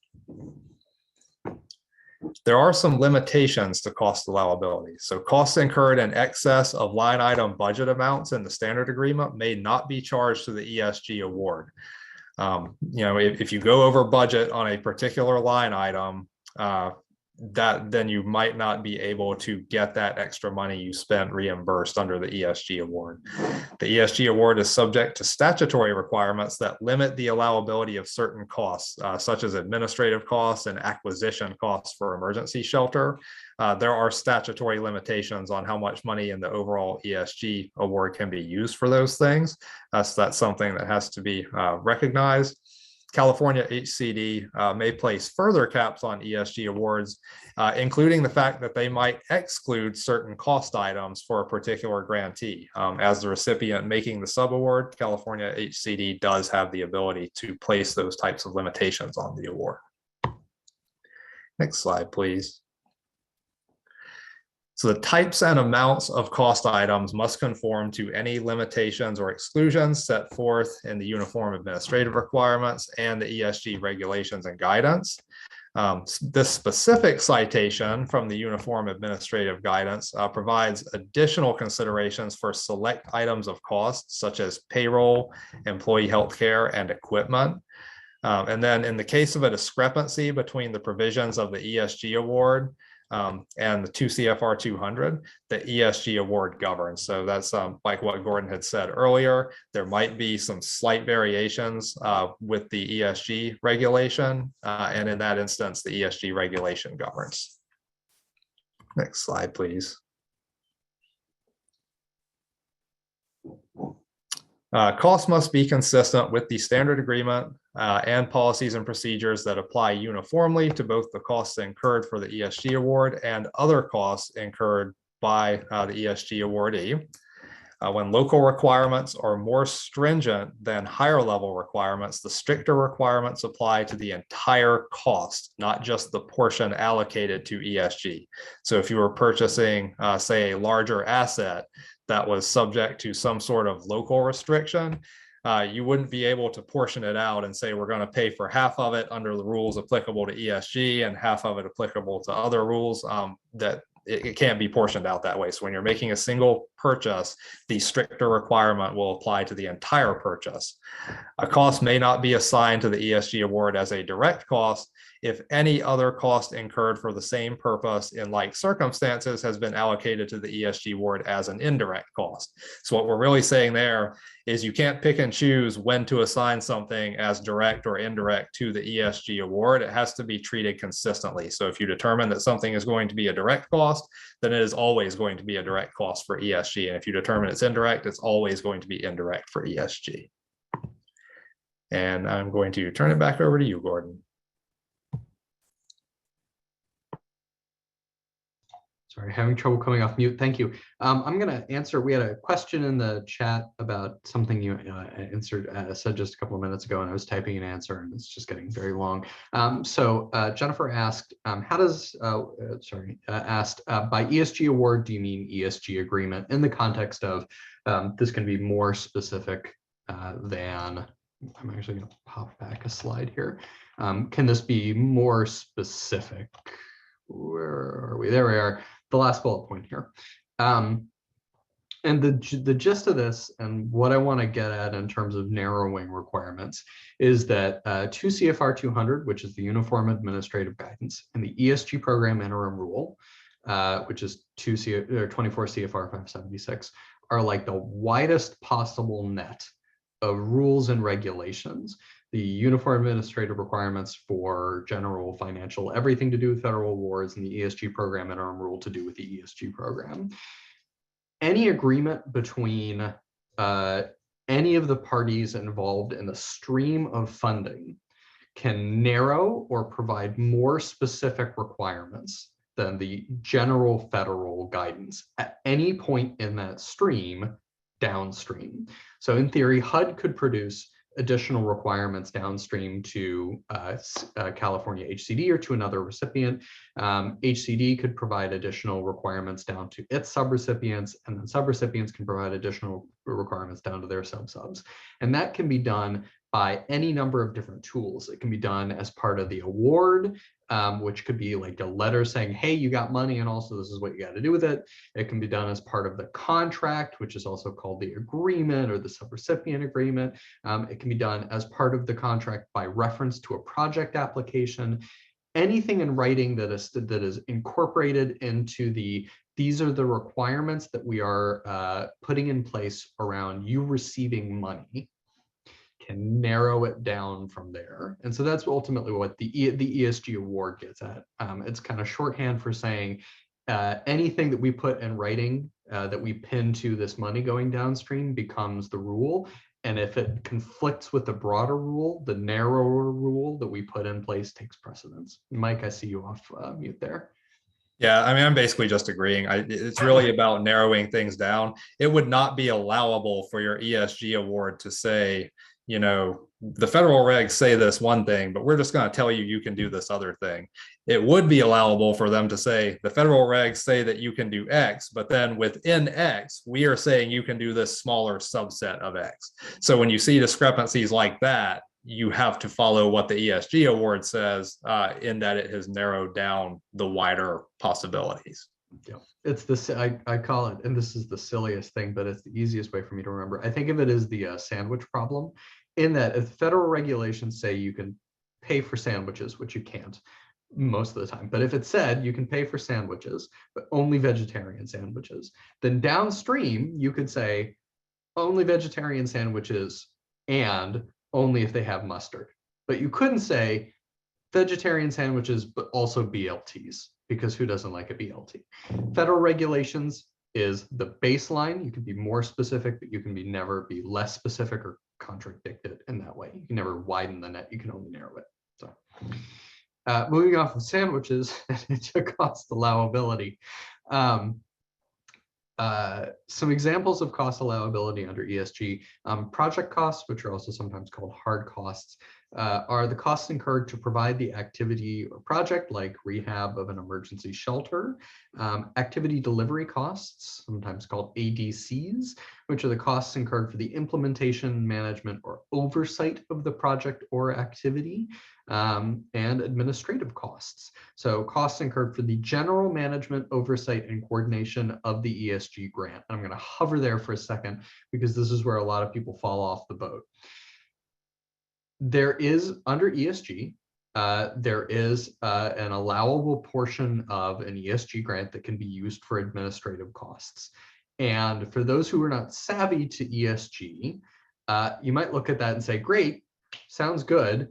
There are some limitations to cost allowability. So costs incurred in excess of line item budget amounts in the standard agreement may not be charged to the ESG award. If you go over budget on a particular line item, then you might not be able to get that extra money you spent reimbursed under the ESG award. The ESG award is subject to statutory requirements that limit the allowability of certain costs, such as administrative costs and acquisition costs for emergency shelter. There are statutory limitations on how much money in the overall ESG award can be used for those things. So that's something that has to be recognized. California HCD may place further caps on ESG awards, including the fact that they might exclude certain cost items for a particular grantee. As the recipient making the subaward, California HCD does have the ability to place those types of limitations on the award. Next slide, please. So the types and amounts of cost items must conform to any limitations or exclusions set forth in the Uniform Administrative Requirements and the ESG regulations and guidance. This specific citation from the Uniform Administrative Guidance provides additional considerations for select items of cost, such as payroll, employee health care, and equipment. And then in the case of a discrepancy between the provisions of the ESG award and the 2 CFR 200, the ESG award governs. So that's like what Gordon had said earlier. There might be some slight variations with the ESG regulation, and in that instance, the ESG regulation governs. Next slide, please. Costs must be consistent with the standard agreement and policies and procedures that apply uniformly to both the costs incurred for the ESG award and other costs incurred by the ESG awardee. When local requirements are more stringent than higher level requirements, the stricter requirements apply to the entire cost, not just the portion allocated to ESG. So if you were purchasing, say, a larger asset that was subject to some sort of local restriction, you wouldn't be able to portion it out and say, we're going to pay for half of it under the rules applicable to ESG and half of it applicable to other rules. That it can't be portioned out that way. So when you're making a single purchase, the stricter requirement will apply to the entire purchase. A cost may not be assigned to the ESG award as a direct cost if any other cost incurred for the same purpose in like circumstances has been allocated to the ESG award as an indirect cost. So what we're really saying there is you can't pick and choose when to assign something as direct or indirect to the ESG award. It has to be treated consistently. So if you determine that something is going to be a direct cost, then it is always going to be a direct cost for ESG. And if you determine it's indirect, it's always going to be indirect for ESG. And I'm going to turn it back over to you, Gordon. Sorry, having trouble coming off mute. Thank you. I'm going to answer. We had a question in the chat about something you said just a couple of minutes ago, and I was typing an answer, and it's just getting very long. So Jennifer asked, asked, by ESG award, do you mean ESG agreement in the context of this can be more specific than, I'm actually going to pop back a slide here. Can this be more specific? Where are we? There we are. The last bullet point here. And the gist of this and what I want to get at in terms of narrowing requirements is that 2 CFR 200, which is the Uniform Administrative Guidance, and the ESG Program Interim Rule, which is 24 CFR 576, are like the widest possible net of rules and regulations. The Uniform Administrative Requirements for general financial, everything to do with federal awards, and the ESG Program Interim Rule to do with the ESG program. Any agreement between any of the parties involved in the stream of funding can narrow or provide more specific requirements than the general federal guidance at any point in that stream downstream. So in theory, HUD could produce additional requirements downstream to California HCD or to another recipient. HCD could provide additional requirements down to its subrecipients, and then subrecipients can provide additional requirements down to their subs. And that can be done by any number of different tools. It can be done as part of the award, which could be like a letter saying, hey, you got money, and also this is what you got to do with it. It can be done as part of the contract, which is also called the agreement or the subrecipient agreement. It can be done as part of the contract by reference to a project application. Anything in writing that is incorporated into these are the requirements that we are putting in place around you receiving money, can narrow it down from there. And so that's ultimately what the ESG award gets at. It's kind of shorthand for saying anything that we put in writing that we pin to this money going downstream becomes the rule. And if it conflicts with the broader rule, the narrower rule that we put in place takes precedence. Mike, I see you off mute there. Yeah, I mean, I'm basically just agreeing. It's really about narrowing things down. It would not be allowable for your ESG award to say, you know, the federal regs say this one thing, but we're just going to tell you you can do this other thing. It would be allowable for them to say the federal regs say that you can do X, but then within X, we are saying you can do this smaller subset of X. So when you see discrepancies like that, you have to follow what the ESG award says in that it has narrowed down the wider possibilities. Yeah, it's I call it, and this is the silliest thing, but it's the easiest way for me to remember. I think of it as the sandwich problem, in that if federal regulations say you can pay for sandwiches, which you can't most of the time, but if it said you can pay for sandwiches, but only vegetarian sandwiches, then downstream you could say only vegetarian sandwiches and only if they have mustard. But you couldn't say vegetarian sandwiches, but also BLTs, because who doesn't like a BLT? Federal regulations is the baseline. You can be more specific, but you can never be less specific or contradicted in that way. You can never widen the net, you can only narrow it. So moving off of sandwiches to cost allowability. Some examples of cost allowability under ESG. Project costs, which are also sometimes called hard costs, are the costs incurred to provide the activity or project, like rehab of an emergency shelter. Activity delivery costs, sometimes called ADCs, which are the costs incurred for the implementation, management, or oversight of the project or activity. And administrative costs. So costs incurred for the general management, oversight, and coordination of the ESG grant. I'm going to hover there for a second because this is where a lot of people fall off the boat. There is, under ESG, there is an allowable portion of an ESG grant that can be used for administrative costs. And for those who are not savvy to ESG, you might look at that and say, great, sounds good.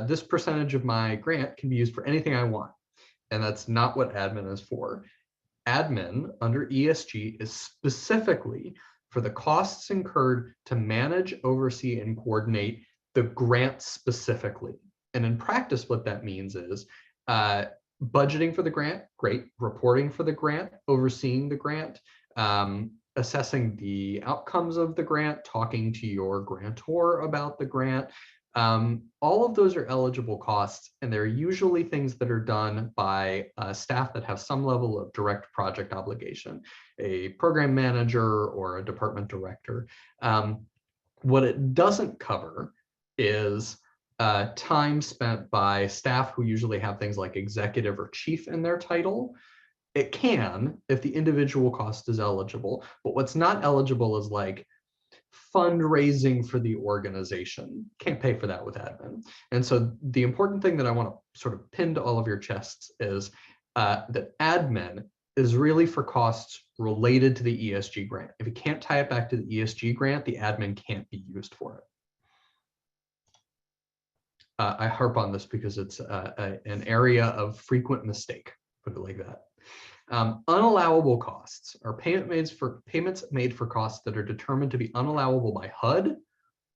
This percentage of my grant can be used for anything I want. And that's not what admin is for. Admin under ESG is specifically for the costs incurred to manage, oversee, and coordinate the grant specifically. And in practice, what that means is budgeting for the grant, great, reporting for the grant, overseeing the grant, assessing the outcomes of the grant, talking to your grantor about the grant. All of those are eligible costs, and they're usually things that are done by staff that have some level of direct project obligation, a program manager or a department director. What it doesn't cover is time spent by staff who usually have things like executive or chief in their title. It can if the individual cost is eligible, but what's not eligible is like fundraising for the organization. Can't pay for that with admin. And so the important thing that I want to sort of pin to all of your chests is that admin is really for costs related to the ESG grant. If you can't tie it back to the ESG grant, the admin can't be used for it. I harp on this because it's an area of frequent mistake, put it like that. Unallowable costs are payments made for costs that are determined to be unallowable by HUD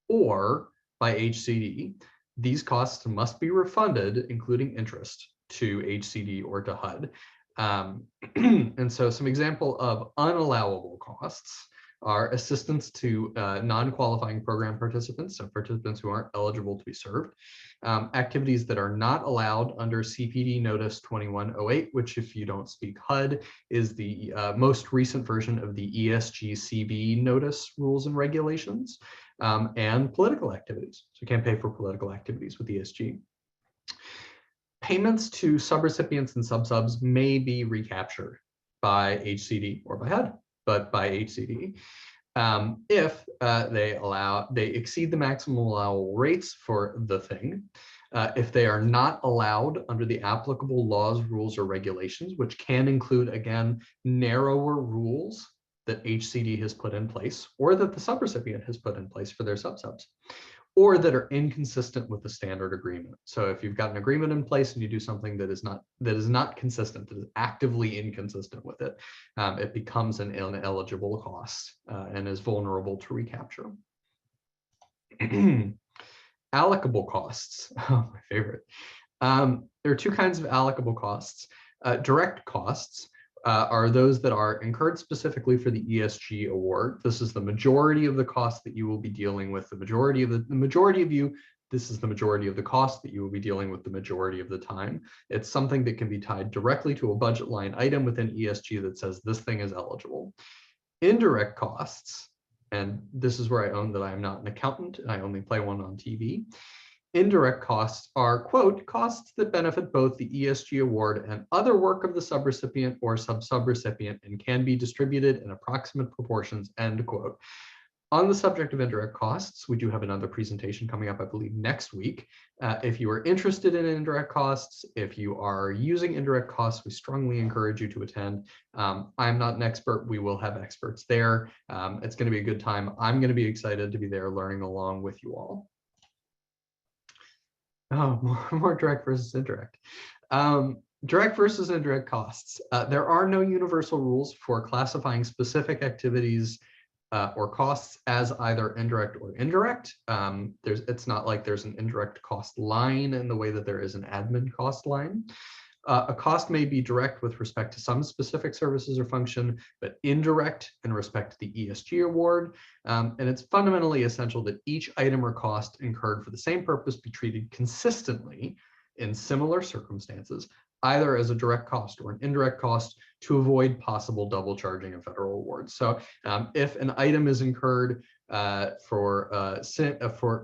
or by HCD. These costs must be refunded, including interest, to HCD or to HUD. And so some example of unallowable costs are assistance to non-qualifying program participants, so participants who aren't eligible to be served, activities that are not allowed under CPD Notice 2108, which, if you don't speak HUD, is the most recent version of the ESG-CB Notice rules and regulations, and political activities. So you can't pay for political activities with ESG. Payments to subrecipients and subsubs may be recaptured by HCD or by HUD, but by HCD if they exceed the maximum allowable rates for the thing, if they are not allowed under the applicable laws, rules, or regulations, which can include, again, narrower rules that HCD has put in place or that the subrecipient has put in place for their subsubs, or that are inconsistent with the standard agreement. So if you've got an agreement in place and you do something that is not consistent, that is actively inconsistent with it, it becomes an ineligible cost and is vulnerable to recapture. Allocable costs, oh, my favorite. There are two kinds of allocable costs. Direct costs are those that are incurred specifically for the ESG award. This is the majority of the cost that you will be dealing with. The majority of you, this is the majority of the cost that you will be dealing with the majority of the time. It's something that can be tied directly to a budget line item within ESG that says this thing is eligible. Indirect costs, and this is where I own that I am not an accountant, I only play one on TV. Indirect costs are, quote, costs that benefit both the ESG award and other work of the subrecipient or sub-subrecipient and can be distributed in approximate proportions, end quote. On the subject of indirect costs, we do have another presentation coming up, I believe, next week. If you are interested in indirect costs, if you are using indirect costs, we strongly encourage you to attend. I'm not an expert. We will have experts there. It's going to be a good time. I'm going to be excited to be there learning along with you all. Oh, more direct versus indirect. Direct versus indirect costs. There are no universal rules for classifying specific activities or costs as either indirect or indirect. It's not like there's an indirect cost line in the way that there is an admin cost line. A cost may be direct with respect to some specific services or function, but indirect in respect to the ESG award. And it's fundamentally essential that each item or cost incurred for the same purpose be treated consistently in similar circumstances, either as a direct cost or an indirect cost, to avoid possible double charging of federal awards. So if an item is incurred for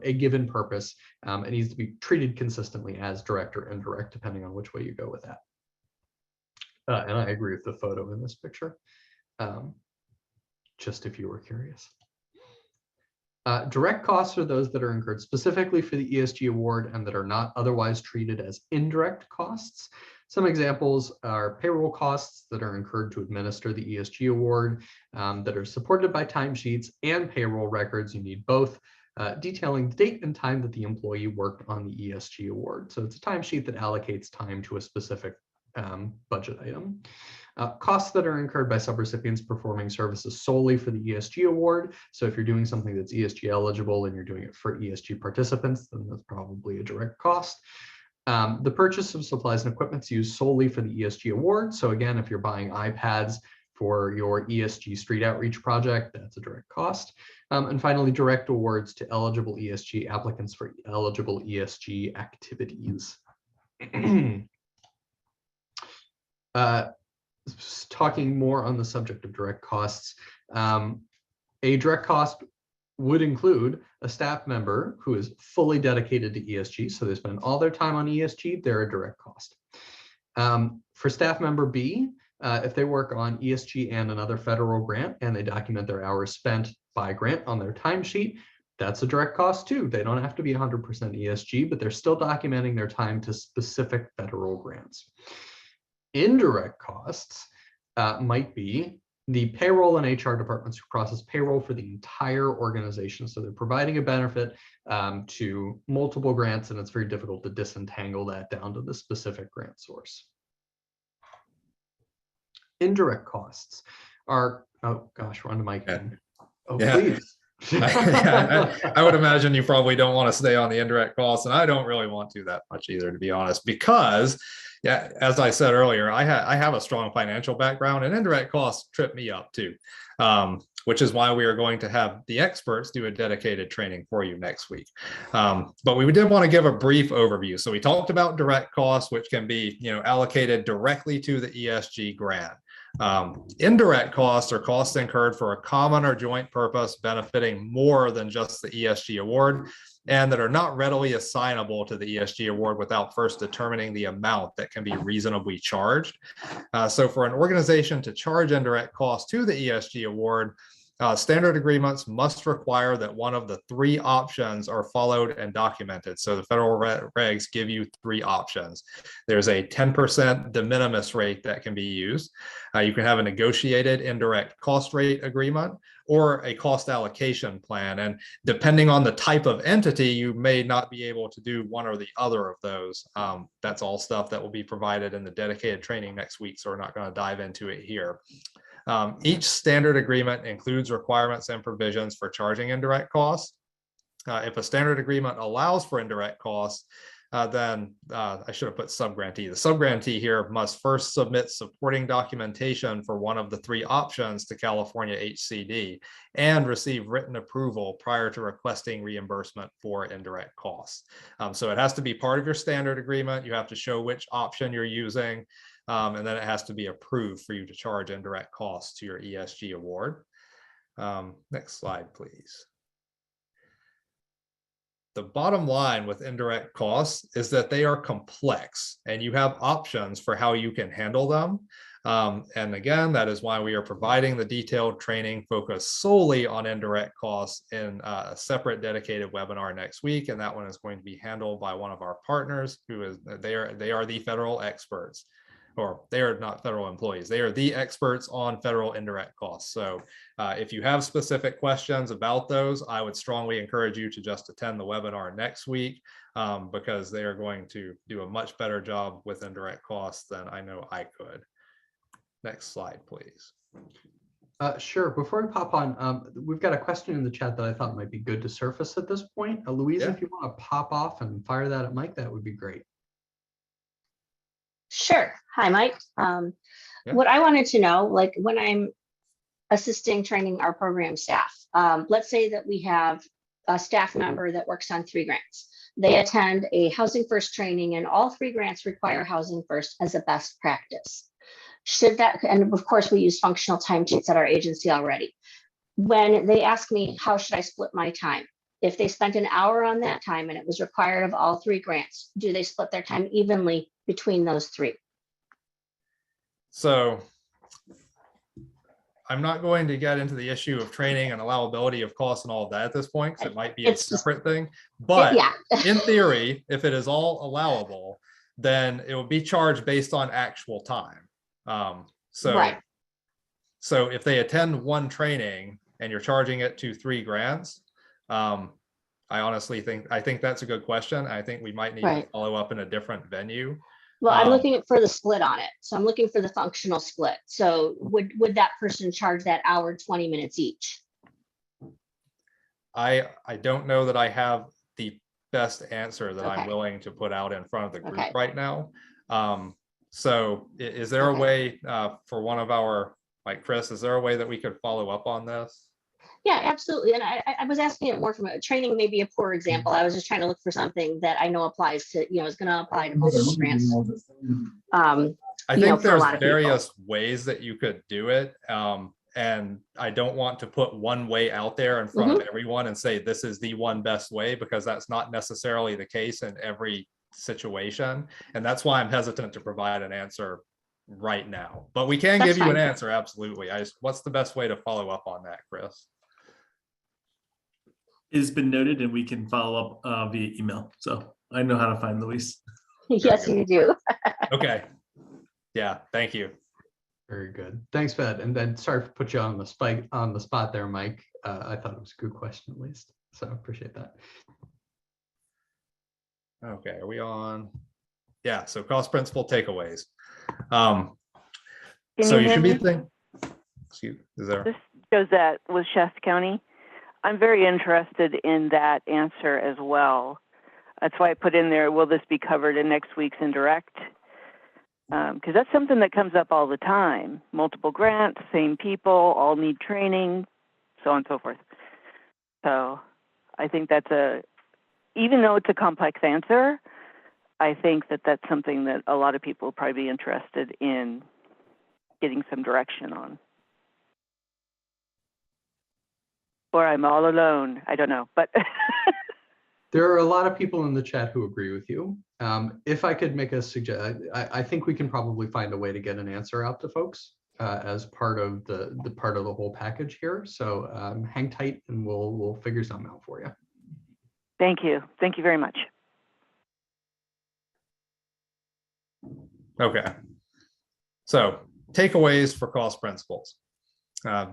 a given purpose, it needs to be treated consistently as direct or indirect, depending on which way you go with that. And I agree with the photo in this picture, just if you were curious. Direct costs are those that are incurred specifically for the ESG award and that are not otherwise treated as indirect costs. Some examples are payroll costs that are incurred to administer the ESG award, that are supported by timesheets and payroll records. You need both, detailing the date and time that the employee worked on the ESG award. So it's a timesheet that allocates time to a specific budget item. Costs that are incurred by subrecipients performing services solely for the ESG award. So if you're doing something that's ESG eligible and you're doing it for ESG participants, then that's probably a direct cost. The purchase of supplies and equipment used solely for the ESG award. So again, if you're buying iPads for your ESG street outreach project, that's a direct cost. And finally, direct awards to eligible ESG applicants for eligible ESG activities. Talking more on the subject of direct costs, a direct cost would include a staff member who is fully dedicated to ESG. So they spend all their time on ESG, they're a direct cost. For staff member B, if they work on ESG and another federal grant and they document their hours spent by grant on their timesheet, that's a direct cost too. They don't have to be 100% ESG, but they're still documenting their time to specific federal grants. Indirect costs might be the payroll and HR departments who process payroll for the entire organization. So they're providing a benefit to multiple grants, and it's very difficult to disentangle that down to the specific grant source. Indirect costs are, oh gosh, we're on to Mike. Yeah. Oh, Yeah. please. I would imagine you probably don't want to stay on the indirect costs, and I don't really want to that much either, to be honest, because Yeah, as I said earlier, I have a strong financial background, and indirect costs trip me up too, which is why we are going to have the experts do a dedicated training for you next week. But we did want to give a brief overview. So we talked about direct costs, which can be allocated directly to the ESG grant. Indirect costs are costs incurred for a common or joint purpose benefiting more than just the ESG award, and that are not readily assignable to the ESG award without first determining the amount that can be reasonably charged. So for an organization to charge indirect costs to the ESG award, standard agreements must require that one of the three options are followed and documented. So the federal regs give you three options. There's a 10% de minimis rate that can be used. You can have a negotiated indirect cost rate agreement or a cost allocation plan. And depending on the type of entity, you may not be able to do one or the other of those. That's all stuff that will be provided in the dedicated training next week, so we're not going to dive into it here. Each standard agreement includes requirements and provisions for charging indirect costs. If a standard agreement allows for indirect costs, then I should have put subgrantee. The subgrantee here must first submit supporting documentation for one of the three options to California HCD and receive written approval prior to requesting reimbursement for indirect costs. So it has to be part of your standard agreement. You have to show which option you're using, and then it has to be approved for you to charge indirect costs to your ESG award. Next slide, please. The bottom line with indirect costs is that they are complex and you have options for how you can handle them. And again, that is why we are providing the detailed training focused solely on indirect costs in a separate dedicated webinar next week. And that one is going to be handled by one of our partners who is, they are the federal experts, or they are not federal employees. They are the experts on federal indirect costs. So if you have specific questions about those, I would strongly encourage you to just attend the webinar next week because they are going to do a much better job with indirect costs than I know I could. Next slide, please. Sure. Before we pop on, we've got a question in the chat that I thought might be good to surface at this point. Louise, if you want to pop off and fire that at Mike, that would be great. Sure. Hi, Mike. What I wanted to know, like when I'm assisting training our program staff, let's say that we have a staff member that works on 3 grants. They attend a Housing First training and all 3 grants require Housing First as a best practice. Should that, and of course we use functional timesheets at our agency already. When they ask me, how should I split my time? If they spent an hour on that time and it was required of all 3 grants, do they split their time evenly between those 3? So I'm not going to get into the issue of training and allowability of costs and all of that at this point, because it might be a separate thing. But in theory, if it is all allowable, then it will be charged based on actual time. So if they attend 1 training and you're charging it to 3 grants, I honestly think that's a good question. I think we might need to follow up in a different venue. Well, I'm looking for the split on it. So I'm looking for the functional split. So would that person charge that hour 20 minutes each? I don't know that I have the best answer that I'm willing to put out in front of the group right now. So is there a way for one of our, like Chris, is there a way that we could follow up on this? Yeah, absolutely. And I was asking it more from a training, maybe a poor example. I was just trying to look for something that I know applies to, is going to apply to most grants. I think there's various ways that you could do it. And I don't want to put one way out there in front of everyone and say, this is the one best way, because that's not necessarily the case in every situation. And that's why I'm hesitant to provide an answer right now, but we can give you an answer. Absolutely. What's the best way to follow up on that, Chris? It's been noted, and we can follow up via email. So I know how to find Luis. Yes, you do. Okay. Yeah. Thank you. Very good. Thanks, Fed. And then sorry to put you on the spot there, Mike. I thought it was a good question, at least. So I appreciate that. Okay. Are we on? Yeah. So cost principle takeaways. So you should be thinking. Excuse me. Is there? This Josette with Shasta County. I'm very interested in that answer as well. That's why I put in there, will this be covered in next week's indirect? Because that's something that comes up all the time. Multiple grants, same people, all need training, so on and so forth. So I think that's even though it's a complex answer, I think that that's something that a lot of people will probably be interested in getting some direction on. Or I'm all alone. I don't know, but. There are a lot of people in the chat who agree with you. If I could make a suggestion, I think we can probably find a way to get an answer out to folks as part of the whole package here. So hang tight and we'll figure something out for you. Thank you. Thank you very much. Okay. So takeaways for cost principles.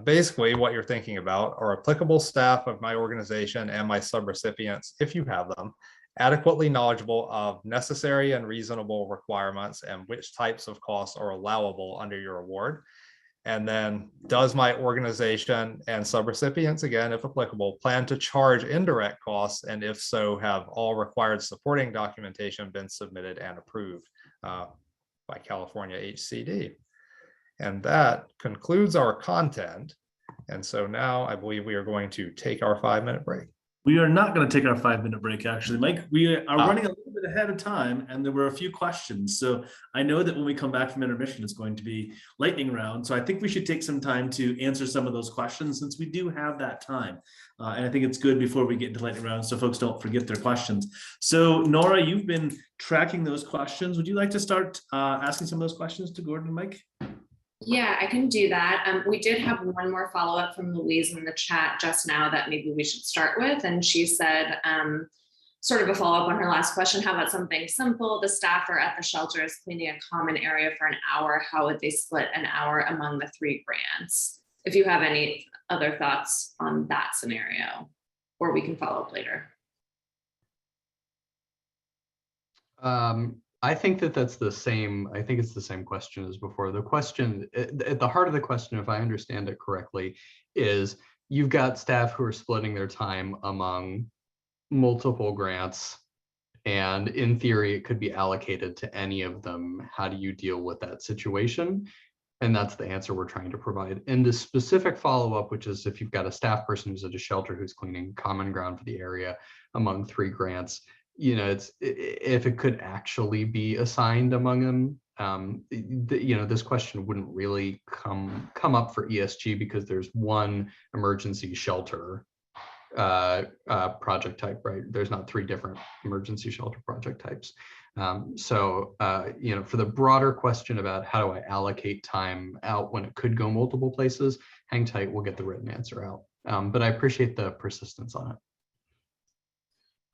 Basically, what you're thinking about are applicable staff of my organization and my subrecipients, if you have them, adequately knowledgeable of necessary and reasonable requirements and which types of costs are allowable under your award. And then, does my organization and subrecipients, again, if applicable, plan to charge indirect costs? And if so, have all required supporting documentation been submitted and approved by California HCD? And that concludes our content. And so now I believe we are going to take our 5-minute break. We are not going to take our 5-minute break, actually, Mike. We are running a little bit ahead of time, and there were a few questions. So I know that when we come back from intermission, it's going to be lightning round. So I think we should take some time to answer some of those questions since we do have that time. And I think it's good before we get into lightning round so folks don't forget their questions. So Nora, you've been tracking those questions. Would you like to start asking some of those questions to Gordon and Mike? Yeah, I can do that. We did have one more follow-up from Louise in the chat just now that maybe we should start with. And she said, sort of a follow-up on her last question, how about something simple? The staff are at the shelter is cleaning a common area for an hour. How would they split an hour among the 3 grants? If you have any other thoughts on that scenario, or we can follow up later. I think that's the same. I think it's the same question as before. The question at the heart of the question, if I understand it correctly, is you've got staff who are splitting their time among multiple grants, and in theory, it could be allocated to any of them. How do you deal with that situation? And that's the answer we're trying to provide. And the specific follow-up, which is if you've got a staff person who's at a shelter who's cleaning common ground for the area among 3 grants, you know, it's if it could actually be assigned among them. You know, this question wouldn't really come up for ESG because there's one emergency shelter project type, right? There's not 3 different emergency shelter project types. So you know, for the broader question about how do I allocate time out when it could go multiple places, hang tight, we'll get the written answer out. But I appreciate the persistence on it.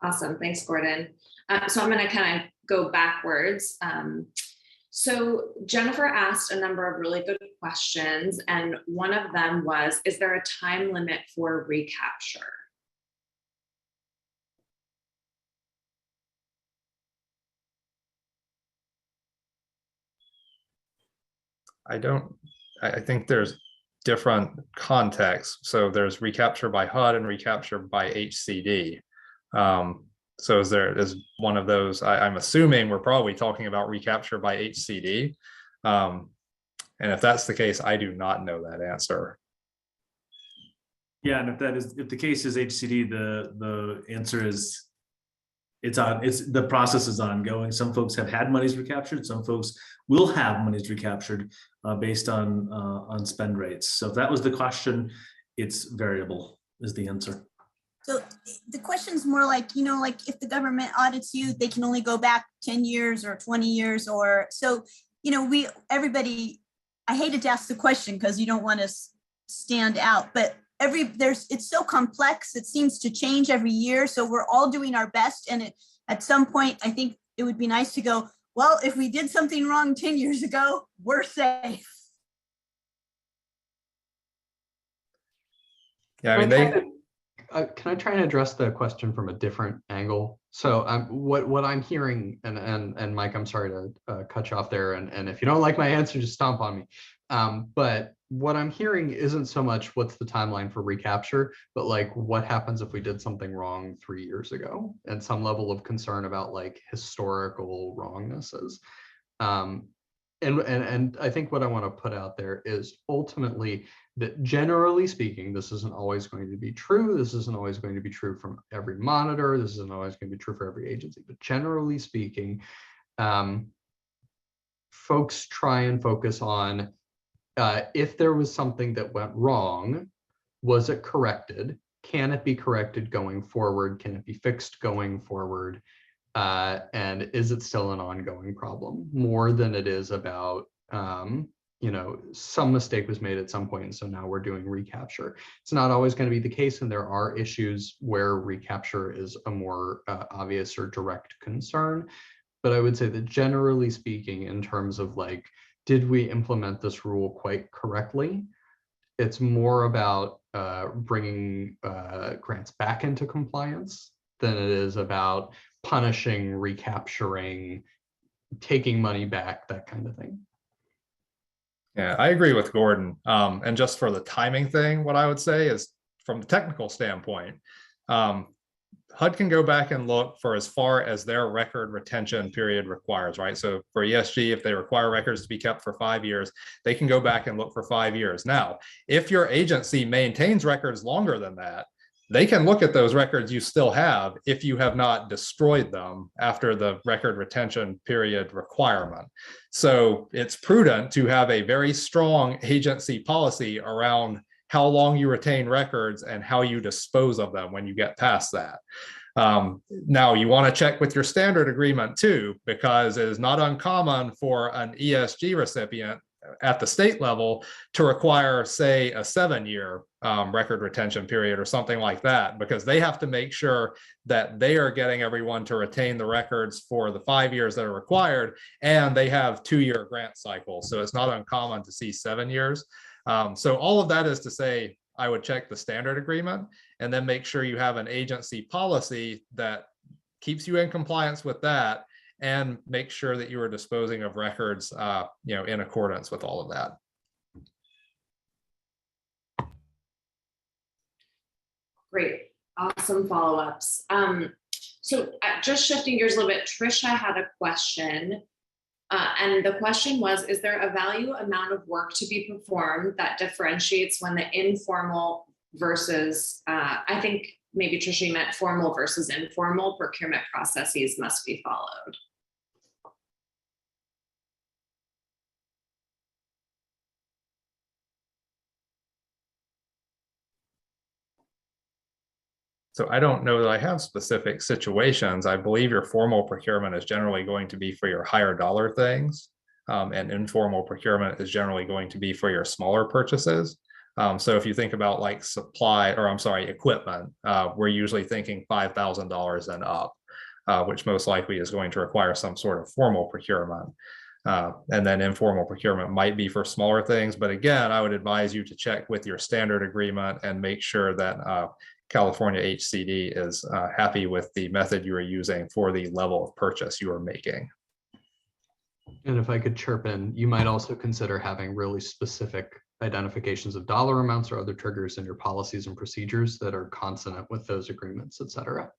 Awesome, thanks, Gordon. So I'm gonna kind of go backwards. So Jennifer asked a number of really good questions, and one of them was, is there a time limit for recapture? I think there's different contexts. So there's recapture by HUD and recapture by HCD. So is one of those, I'm assuming we're probably talking about recapture by HCD. And if that's the case, I do not know that answer. Yeah, and if the case is HCD, the answer is the process is ongoing. Some folks have had monies recaptured, some folks will have monies recaptured based on spend rates. So if that was the question, it's variable is the answer. So the question is more like, you know, like if the government audits you, they can only go back 10 years or 20 years or so, you know, everybody, I hated to ask the question because you don't want to stand out, but it's so complex. It seems to change every year. So we're all doing our best. And at some point, I think it would be nice to go, well, if we did something wrong 10 years ago, we're safe. Yeah, I mean, can I try and address the question from a different angle? So what I'm hearing, and Mike, I'm sorry to cut you off there, and if you don't like my answer, just stomp on me. But what I'm hearing isn't so much what's the timeline for recapture, but like what happens if we did something wrong 3 years ago, and some level of concern about like historical wrongnesses. And I think what I want to put out there is ultimately that generally speaking, this isn't always going to be true. This isn't always going to be true from every monitor. This isn't always going to be true for every agency, but generally speaking, folks try and focus on if there was something that went wrong, was it corrected? Can it be corrected going forward? Can it be fixed going forward? And is it still an ongoing problem, more than it is about, you know, some mistake was made at some point, and so now we're doing recapture. It's not always going to be the case, and there are issues where recapture is a more obvious or direct concern. But I would say that generally speaking, in terms of like, did we implement this rule quite correctly? It's more about bringing grants back into compliance than it is about punishing, recapturing, taking money back, that kind of thing. Yeah, I agree with Gordon. And just for the timing thing, what I would say is from the technical standpoint, HUD can go back and look for as far as their record retention period requires, right? So for ESG, if they require records to be kept for 5 years, they can go back and look for 5 years. Now, if your agency maintains records longer than that, they can look at those records you still have if you have not destroyed them after the record retention period requirement. So it's prudent to have a very strong agency policy around how long you retain records and how you dispose of them when you get past that. Now you want to check with your standard agreement too, because it is not uncommon for an ESG recipient at the state level to require, say, a 7-year record retention period or something like that, because they have to make sure that they are getting everyone to retain the records for the 5 years that are required, and they have 2-year grant cycles. So it's not uncommon to see 7 years. So all of that is to say, I would check the standard agreement and then make sure you have an agency policy that keeps you in compliance with that, and make sure that you are disposing of records, you know, in accordance with all of that. Great, awesome follow-ups. So just shifting gears a little bit, Trisha had a question. And the question was, is there a value amount of work to be performed that differentiates when the informal versus, I think maybe Trisha meant formal versus informal procurement processes must be followed? So I don't know that I have specific situations. I believe your formal procurement is generally going to be for your higher dollar things, and informal procurement is generally going to be for your smaller purchases. So if you think about like equipment, we're usually thinking $5,000 and up, which most likely is going to require some sort of formal procurement. And then informal procurement might be for smaller things. But again, I would advise you to check with your standard agreement and make sure that California HCD is happy with the method you are using for the level of purchase you are making. And if I could chirp in, you might also consider having really specific identifications of dollar amounts or other triggers in your policies and procedures that are consonant with those agreements, et cetera.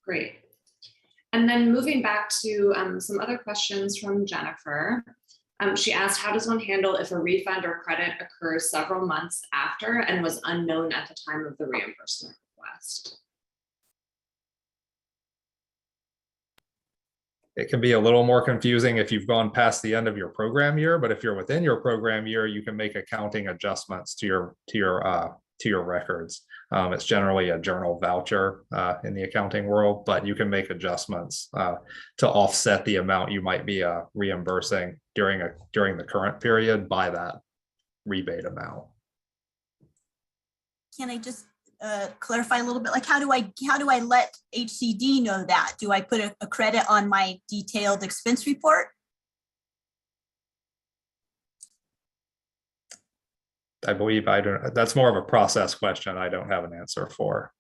Great. And then moving back to some other questions from Jennifer. She asked, how does one handle if a refund or credit occurs several months after and was unknown at the time of the reimbursement request? It can be a little more confusing if you've gone past the end of your program year, but if you're within your program year, you can make accounting adjustments to your records. It's generally a journal voucher in the accounting world, but you can make adjustments to offset the amount you might be reimbursing during the current period by that rebate amount. Can I just clarify a little bit? Like, how do I let HCD know that? Do I put a credit on my detailed expense report? I believe I don't. That's more of a process question. I don't have an answer for.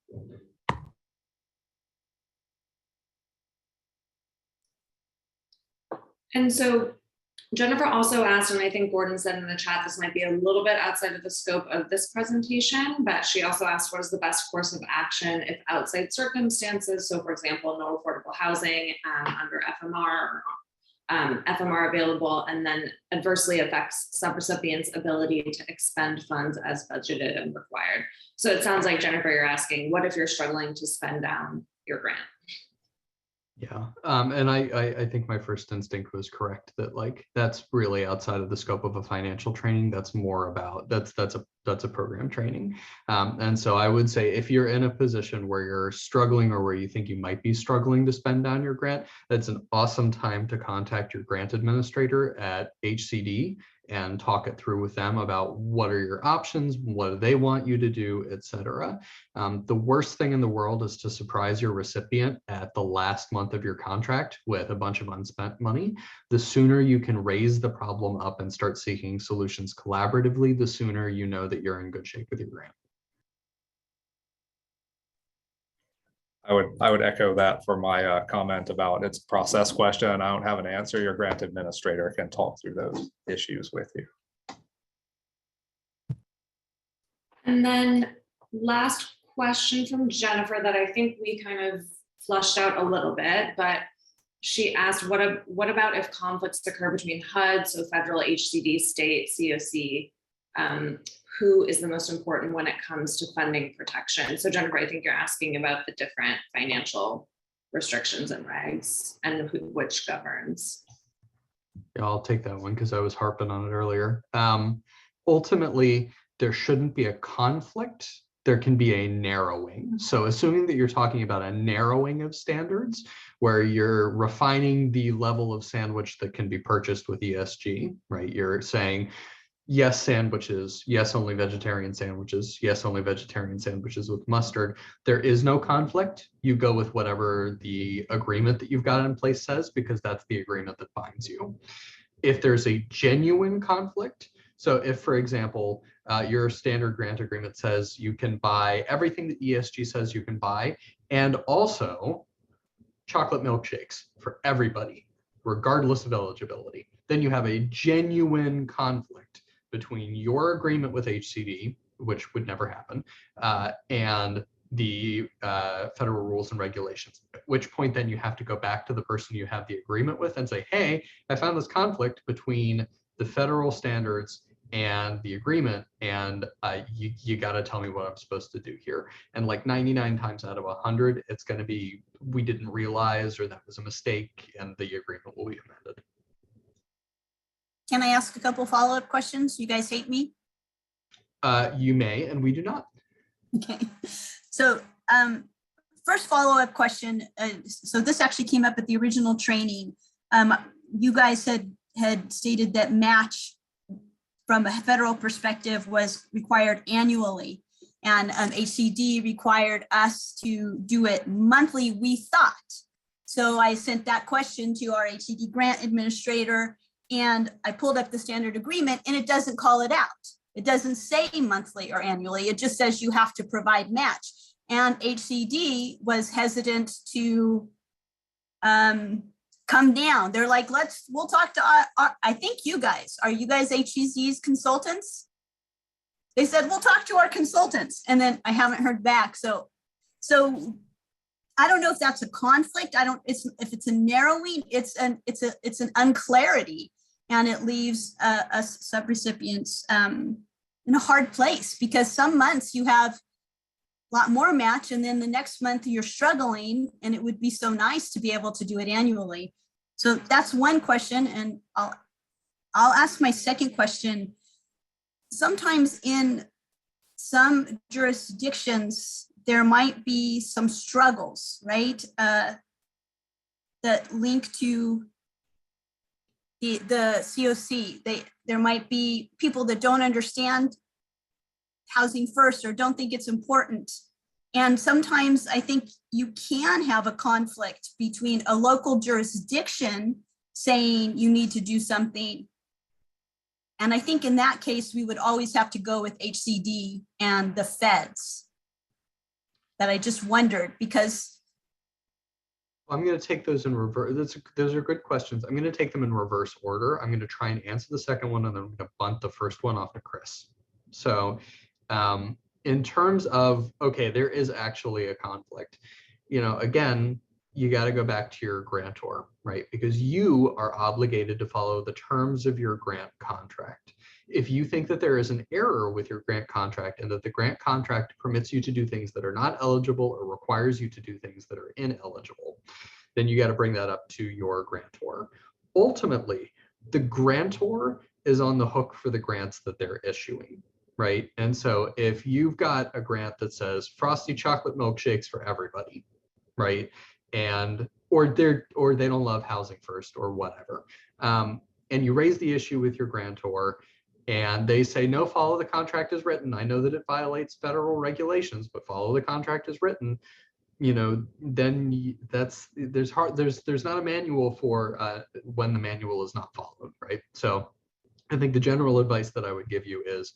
And so Jennifer also asked, and I think Gordon said in the chat, this might be a little bit outside of the scope of this presentation, but she also asked, what is the best course of action if outside circumstances? So for example, no affordable housing under FMR FMR available, and then adversely affects subrecipients' ability to expend funds as budgeted and required. So it sounds like, Jennifer, you're asking, what if you're struggling to spend down your grant? Yeah, and I think my first instinct was correct, that like that's really outside of the scope of a financial training. That's more about that's a program training. And so I would say if you're in a position where you're struggling or where you think you might be struggling to spend down your grant, that's an awesome time to contact your grant administrator at HCD and talk it through with them about what are your options, what do they want you to do, etc. The worst thing in the world is to surprise your recipient at the last month of your contract with a bunch of unspent money. The sooner you can raise the problem up and start seeking solutions collaboratively, the sooner you know that you're in good shape with your grant. I would echo that for my comment about it's a process question. I don't have an answer. Your grant administrator can talk through those issues with you. And then last question from Jennifer that I think we kind of flushed out a little bit, but she asked, what about if conflicts occur between HUD, so federal, HCD, state, COC, who is the most important when it comes to funding protection? So Jennifer, I think you're asking about the different financial restrictions and regs and which governs. Yeah, I'll take that one because I was harping on it earlier. Ultimately, there shouldn't be a conflict. There can be a narrowing. So assuming that you're talking about a narrowing of standards where you're refining the level of sandwich that can be purchased with ESG, right? You're saying, yes, sandwiches, yes, only vegetarian sandwiches, yes, only vegetarian sandwiches with mustard. There is no conflict. You go with whatever the agreement that you've got in place says, because that's the agreement that binds you. If there's a genuine conflict, so if, for example, your standard grant agreement says you can buy everything that ESG says you can buy, and also chocolate milkshakes for everybody, regardless of eligibility, then you have a genuine conflict between your agreement with HCD, which would never happen, and the federal rules and regulations, at which point then you have to go back to the person you have the agreement with and say, hey, I found this conflict between the federal standards and the agreement, and you got to tell me what I'm supposed to do here. And like 99 times out of 100, it's going to be, we didn't realize, or that was a mistake, and the agreement will be amended. Can I ask a couple follow-up questions? You guys hate me? You may, and we do not. Okay. So first follow-up question. So this actually came up at the original training. You guys had stated that match from a federal perspective was required annually, and HCD required us to do it monthly, we thought. So I sent that question to our HCD grant administrator, and I pulled up the standard agreement, and it doesn't call it out. It doesn't say monthly or annually. It just says you have to provide match. And HCD was hesitant to come down. They're like, we'll talk to I think you guys, are you guys HCD's consultants? They said, we'll talk to our consultants. And then I haven't heard back. So I don't know if that's a conflict. If it's a narrowing, it's an unclarity, and it leaves us subrecipients in a hard place, because some months you have a lot more match, and then the next month you're struggling, and it would be so nice to be able to do it annually. So that's one question, and I'll ask my second question. Sometimes in some jurisdictions, there might be some struggles, right? That link to the COC. There might be people that don't understand housing first or don't think it's important. And sometimes I think you can have a conflict between a local jurisdiction saying you need to do something. And I think in that case, we would always have to go with HCD and the feds. That I just wondered, because I'm going to take those in reverse. Those are good questions. I'm going to take them in reverse order. I'm going to try and answer the second one, and then I'm going to bunt the first one off to Chris. So in terms of, okay, there is actually a conflict. Again, you got to go back to your grantor, right? Because you are obligated to follow the terms of your grant contract. If you think that there is an error with your grant contract and that the grant contract permits you to do things that are not eligible or requires you to do things that are ineligible, then you got to bring that up to your grantor. Ultimately, the grantor is on the hook for the grants that they're issuing, right? And so if you've got a grant that says frosty chocolate milkshakes for everybody, right? And or they don't love housing first or whatever. And you raise the issue with your grantor and they say, no, follow the contract as written. I know that it violates federal regulations, but follow the contract as written. Then there's not a manual for when the manual is not followed, right? So I think the general advice that I would give you is,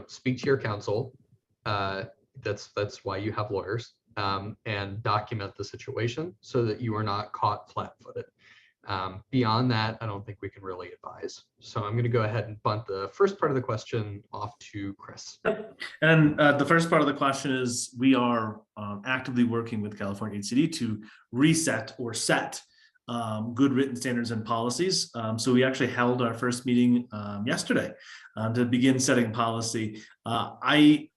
speak to your counsel. That's why you have lawyers, and document the situation so that you are not caught flat-footed. Beyond that, I don't think we can really advise. So I'm going to go ahead and bunt the first part of the question off to Chris. And the first part of the question is, we are actively working with California HCD to reset or set good written standards and policies. So we actually held our first meeting yesterday to begin setting policy. I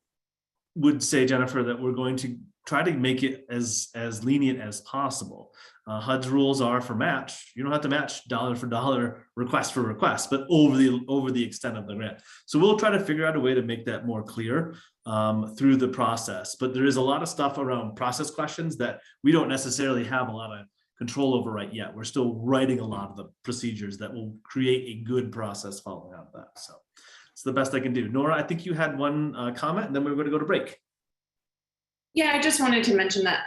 would say, Jennifer, that we're going to try to make it as lenient as possible. HUD's rules are for match. You don't have to match dollar for dollar, request for request, but over the extent of the grant. So we'll try to figure out a way to make that more clear through the process. But there is a lot of stuff around process questions that we don't necessarily have a lot of control over right yet. We're still writing a lot of the procedures that will create a good process following out of that. So it's the best I can do. Nora, I think you had one comment, and then we're going to go to break. Yeah, I just wanted to mention that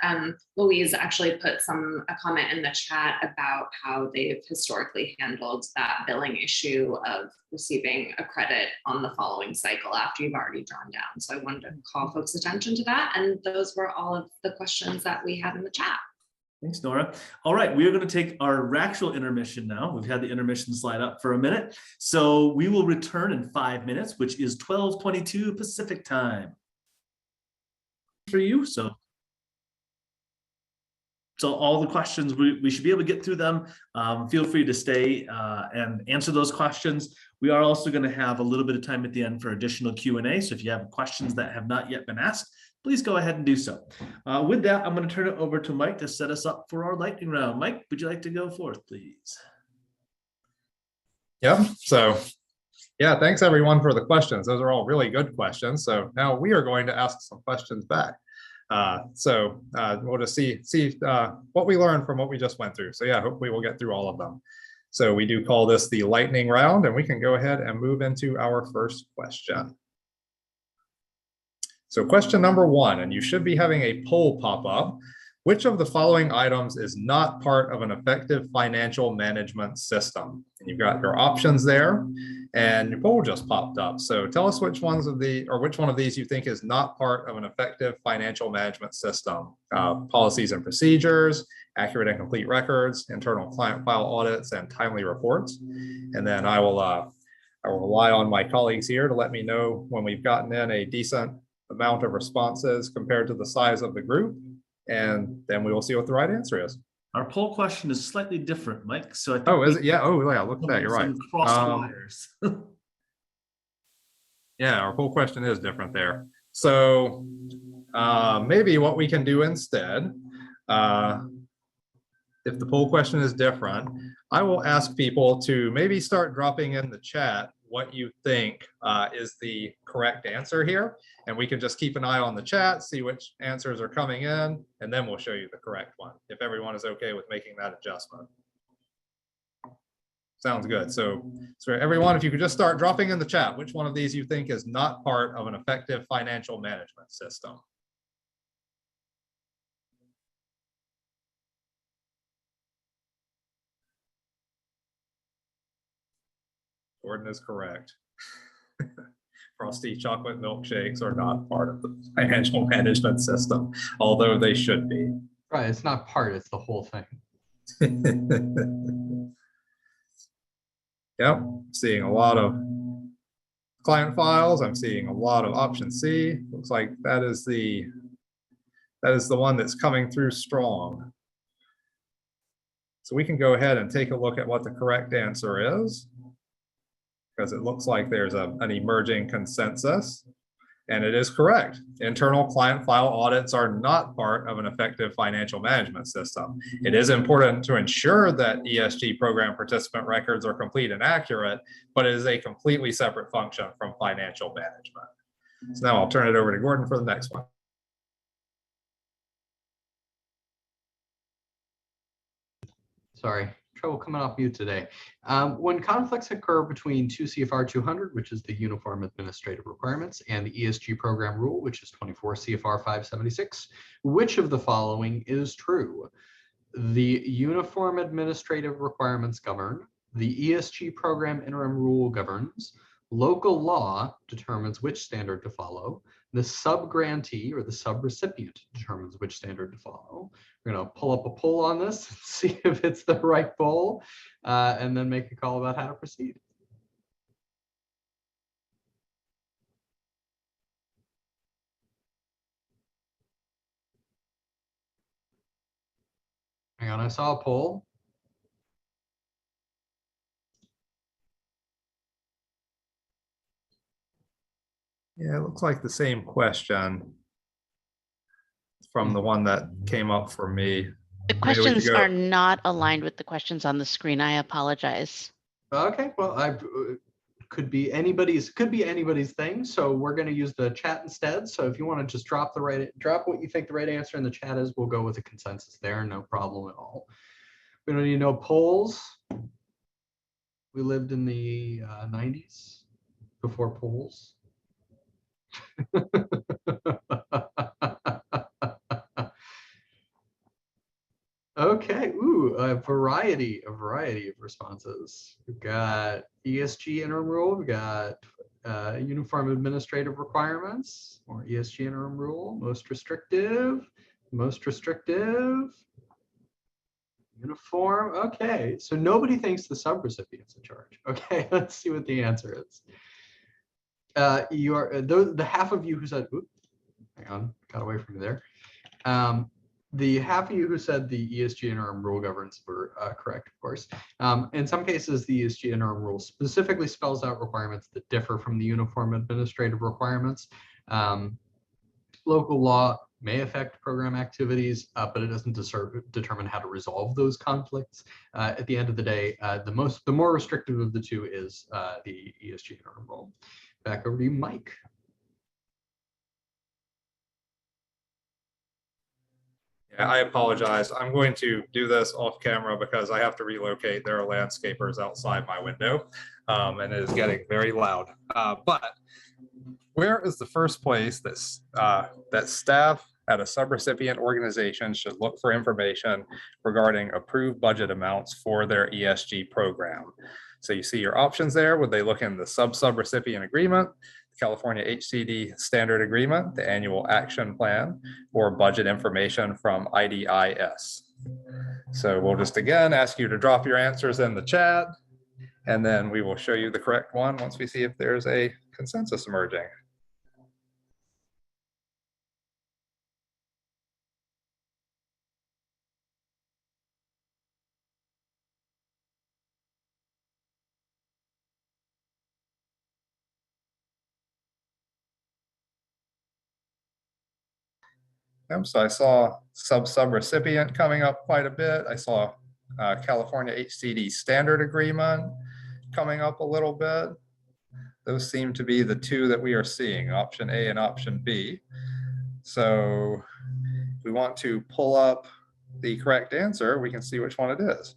Louise actually put a comment in the chat about how they've historically handled that billing issue of receiving a credit on the following cycle after you've already drawn down. So I wanted to call folks' attention to that. And those were all of the questions that we had in the chat. Thanks, Nora. All right, we are going to take our actual intermission now. We've had the intermission slide up for a minute. So we will return in 5 minutes, which is 12:22 Pacific time for you. So all the questions, we should be able to get through them. Feel free to stay and answer those questions. We are also going to have a little bit of time at the end for additional Q&A. So if you have questions that have not yet been asked, please go ahead and do so. With that, I'm going to turn it over to Mike to set us up for our lightning round. Mike, would you like to go forth, please? Yep. So yeah, thanks everyone for the questions. Those are all really good questions. So now we are going to ask some questions back. We'll just see what we learned from what we just went through. So yeah, hopefully we'll get through all of them. So we do call this the lightning round, and we can go ahead and move into our first question. So question number 1, and you should be having a poll pop up. Which of the following items is not part of an effective financial management system? And you've got your options there, and your poll just popped up. So tell us which one of these you think is not part of an effective financial management system. Policies and procedures, accurate and complete records, internal client file audits, and timely reports. And then I will rely on my colleagues here to let me know when we've gotten in a decent amount of responses compared to the size of the group. And then we will see what the right answer is. Our poll question is slightly different, Mike. So I think is it? Yeah. Oh, yeah. Look at that. You're right. Cross wires. Yeah, our poll question is different there. So maybe what we can do instead, if the poll question is different, I will ask people to maybe start dropping in the chat what you think is the correct answer here. And we can just keep an eye on the chat, see which answers are coming in, and then we'll show you the correct one, if everyone is okay with making that adjustment. Sounds good. So everyone, if you could just start dropping in the chat, which one of these you think is not part of an effective financial management system? Gordon is correct. Frosty chocolate milkshakes are not part of the financial management system, although they should be. Right, it's not part, it's the whole thing. Yep, seeing a lot of client files. I'm seeing a lot of option C. Looks like that is the one that's coming through strong. So we can go ahead and take a look at what the correct answer is, because it looks like there's an emerging consensus. And it is correct. Internal client file audits are not part of an effective financial management system. It is important to ensure that ESG program participant records are complete and accurate, but it is a completely separate function from financial management. So now I'll turn it over to Gordon for the next one. Sorry, trouble coming off mute today. When conflicts occur between 2 CFR 200, which is the Uniform Administrative Requirements, and the ESG Program Rule, which is 24 CFR 576, which of the following is true? The Uniform Administrative Requirements govern, the ESG Program Interim Rule governs, local law determines which standard to follow, the sub-grantee or the sub-recipient determines which standard to follow. We're going to pull up a poll on this and see if it's the right poll, and then make a call about how to proceed. Hang on, I saw a poll. Yeah, it looks like the same question from the one that came up for me. The questions are not aligned with the questions on the screen. I apologize. Okay, well, could be anybody's thing. So we're going to use the chat instead. So if you want to just drop what you think the right answer in the chat is, we'll go with a consensus there. No problem at all. We don't need no polls. We lived in the 90s before polls. Okay, ooh, a variety of responses. We've got ESG interim rule, we've got uniform administrative requirements, or ESG interim rule, most restrictive, uniform. Okay, so nobody thinks the sub-recipient's in charge. Okay, let's see what the answer is. You are the half of you who said, oops, hang on, got away from you there. The half of you who said the ESG interim rule governs were correct, of course. In some cases, the ESG interim rule specifically spells out requirements that differ from the uniform administrative requirements. Local law may affect program activities, but it doesn't determine how to resolve those conflicts. At the end of the day, the more restrictive of the two is the ESG interim rule. Back over to you, Mike. Yeah, I apologize. I'm going to do this off camera because I have to relocate. There are landscapers outside my window, and it is getting very loud. But where is the first place that staff at a subrecipient organization should look for information regarding approved budget amounts for their ESG program? So you see your options there. Would they look in the sub-subrecipient agreement, the California HCD standard agreement, the annual action plan, or budget information from IDIS? So we'll just again ask you to drop your answers in the chat, and then we will show you the correct one once we see if there's a consensus emerging. So I saw sub-recipient coming up quite a bit. I saw California HCD standard agreement coming up a little bit. Those seem to be the two that we are seeing, option A and option B. So we want to pull up the correct answer. We can see which one it is.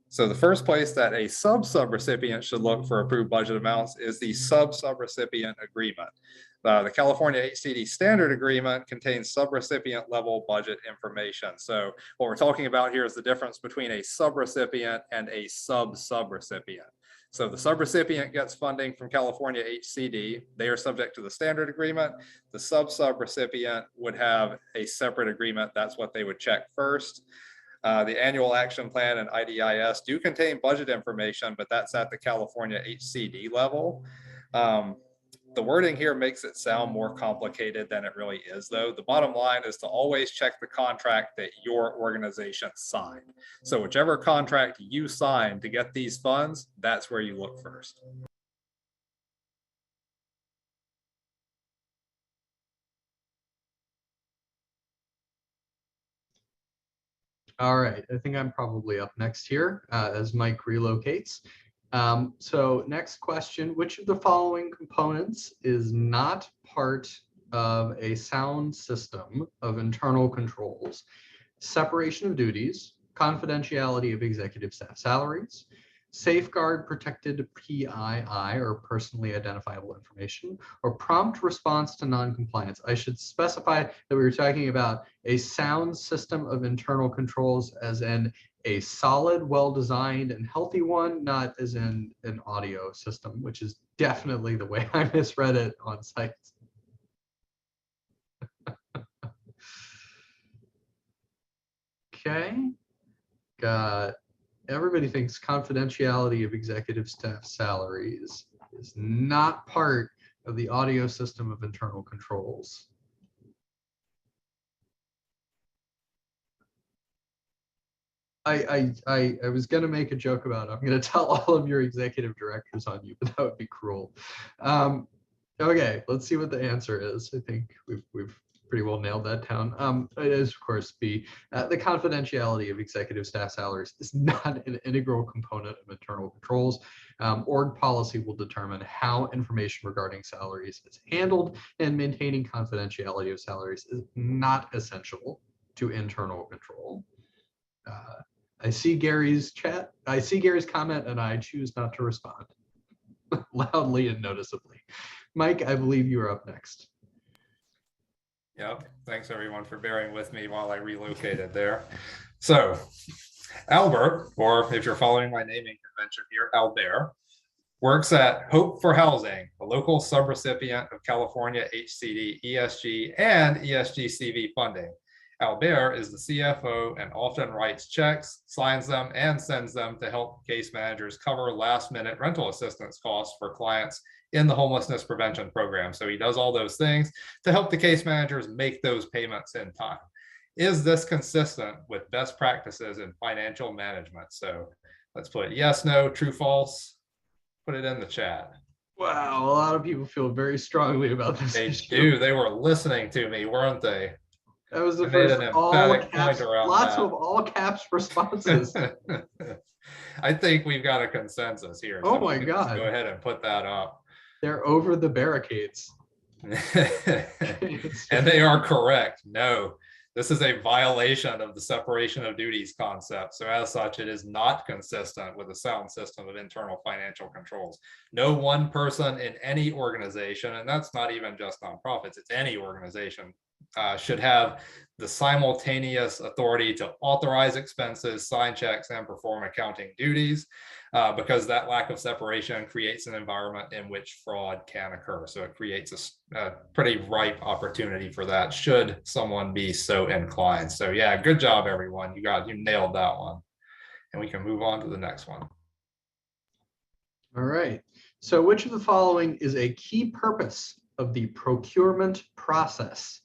So the first place that a sub-subrecipient should look for approved budget amounts is the sub-subrecipient agreement. The California HCD standard agreement contains subrecipient level budget information. So what we're talking about here is the difference between a subrecipient and a sub-subrecipient. So the subrecipient gets funding from California HCD. They are subject to the standard agreement. The sub-subrecipient would have a separate agreement. That's what they would check first. The annual action plan and IDIS do contain budget information, but that's at the California HCD level. The wording here makes it sound more complicated than it really is, though. The bottom line is to always check the contract that your organization signed. So whichever contract you signed to get these funds, that's where you look first. All right, I think I'm probably up next here as Mike relocates. So next question, which of the following components is not part of a sound system of internal controls? Separation of duties, confidentiality of executive staff salaries, safeguard protected PII or personally identifiable information, or prompt response to non-compliance. I should specify that we were talking about a sound system of internal controls as in a solid, well-designed and healthy one, not as in an audio system, which is definitely the way I misread it on site. Okay, got everybody thinks confidentiality of executive staff salaries is not part of the audio system of internal controls. I was going to make a joke about it. I'm going to tell all of your executive directors on you, but that would be cruel. Okay, let's see what the answer is. I think we've pretty well nailed that down. It is, of course, B. The confidentiality of executive staff salaries is not an integral component of internal controls. Org policy will determine how information regarding salaries is handled, and maintaining confidentiality of salaries is not essential to internal control. I see Gary's chat. I see Gary's comment, and I choose not to respond loudly and noticeably. Mike, I believe you are up next. Yep. Thanks everyone for bearing with me while I relocated there. So Albert, or if you're following my naming convention here, Albert, works at Hope for Housing, a local subrecipient of California HCD, ESG, and ESG CV funding. Albert is the CFO and often writes checks, signs them, and sends them to help case managers cover last-minute rental assistance costs for clients in the homelessness prevention program. So he does all those things to help the case managers make those payments in time. Is this consistent with best practices in financial management? So let's put yes, no, true, false. Put it in the chat. Wow, a lot of people feel very strongly about this They issue. do. They were listening to me, weren't they? That was the I made first an all emphatic caps, point around lots that. of all caps responses. I think we've got a consensus here. Oh So my we can just God. go ahead and put that up. They're over the barricades. And they are correct. No, this is a violation of the separation of duties concept. So as such, it is not consistent with a sound system of internal financial controls. No one person in any organization, and that's not even just nonprofits, it's any organization, should have the simultaneous authority to authorize expenses, sign checks, and perform accounting duties, because that lack of separation creates an environment in which fraud can occur. So it creates a pretty ripe opportunity for that, should someone be so inclined. So yeah, good job, everyone. You nailed that one. And we can move on to the next one. All right. So which of the following is a key purpose of the procurement process?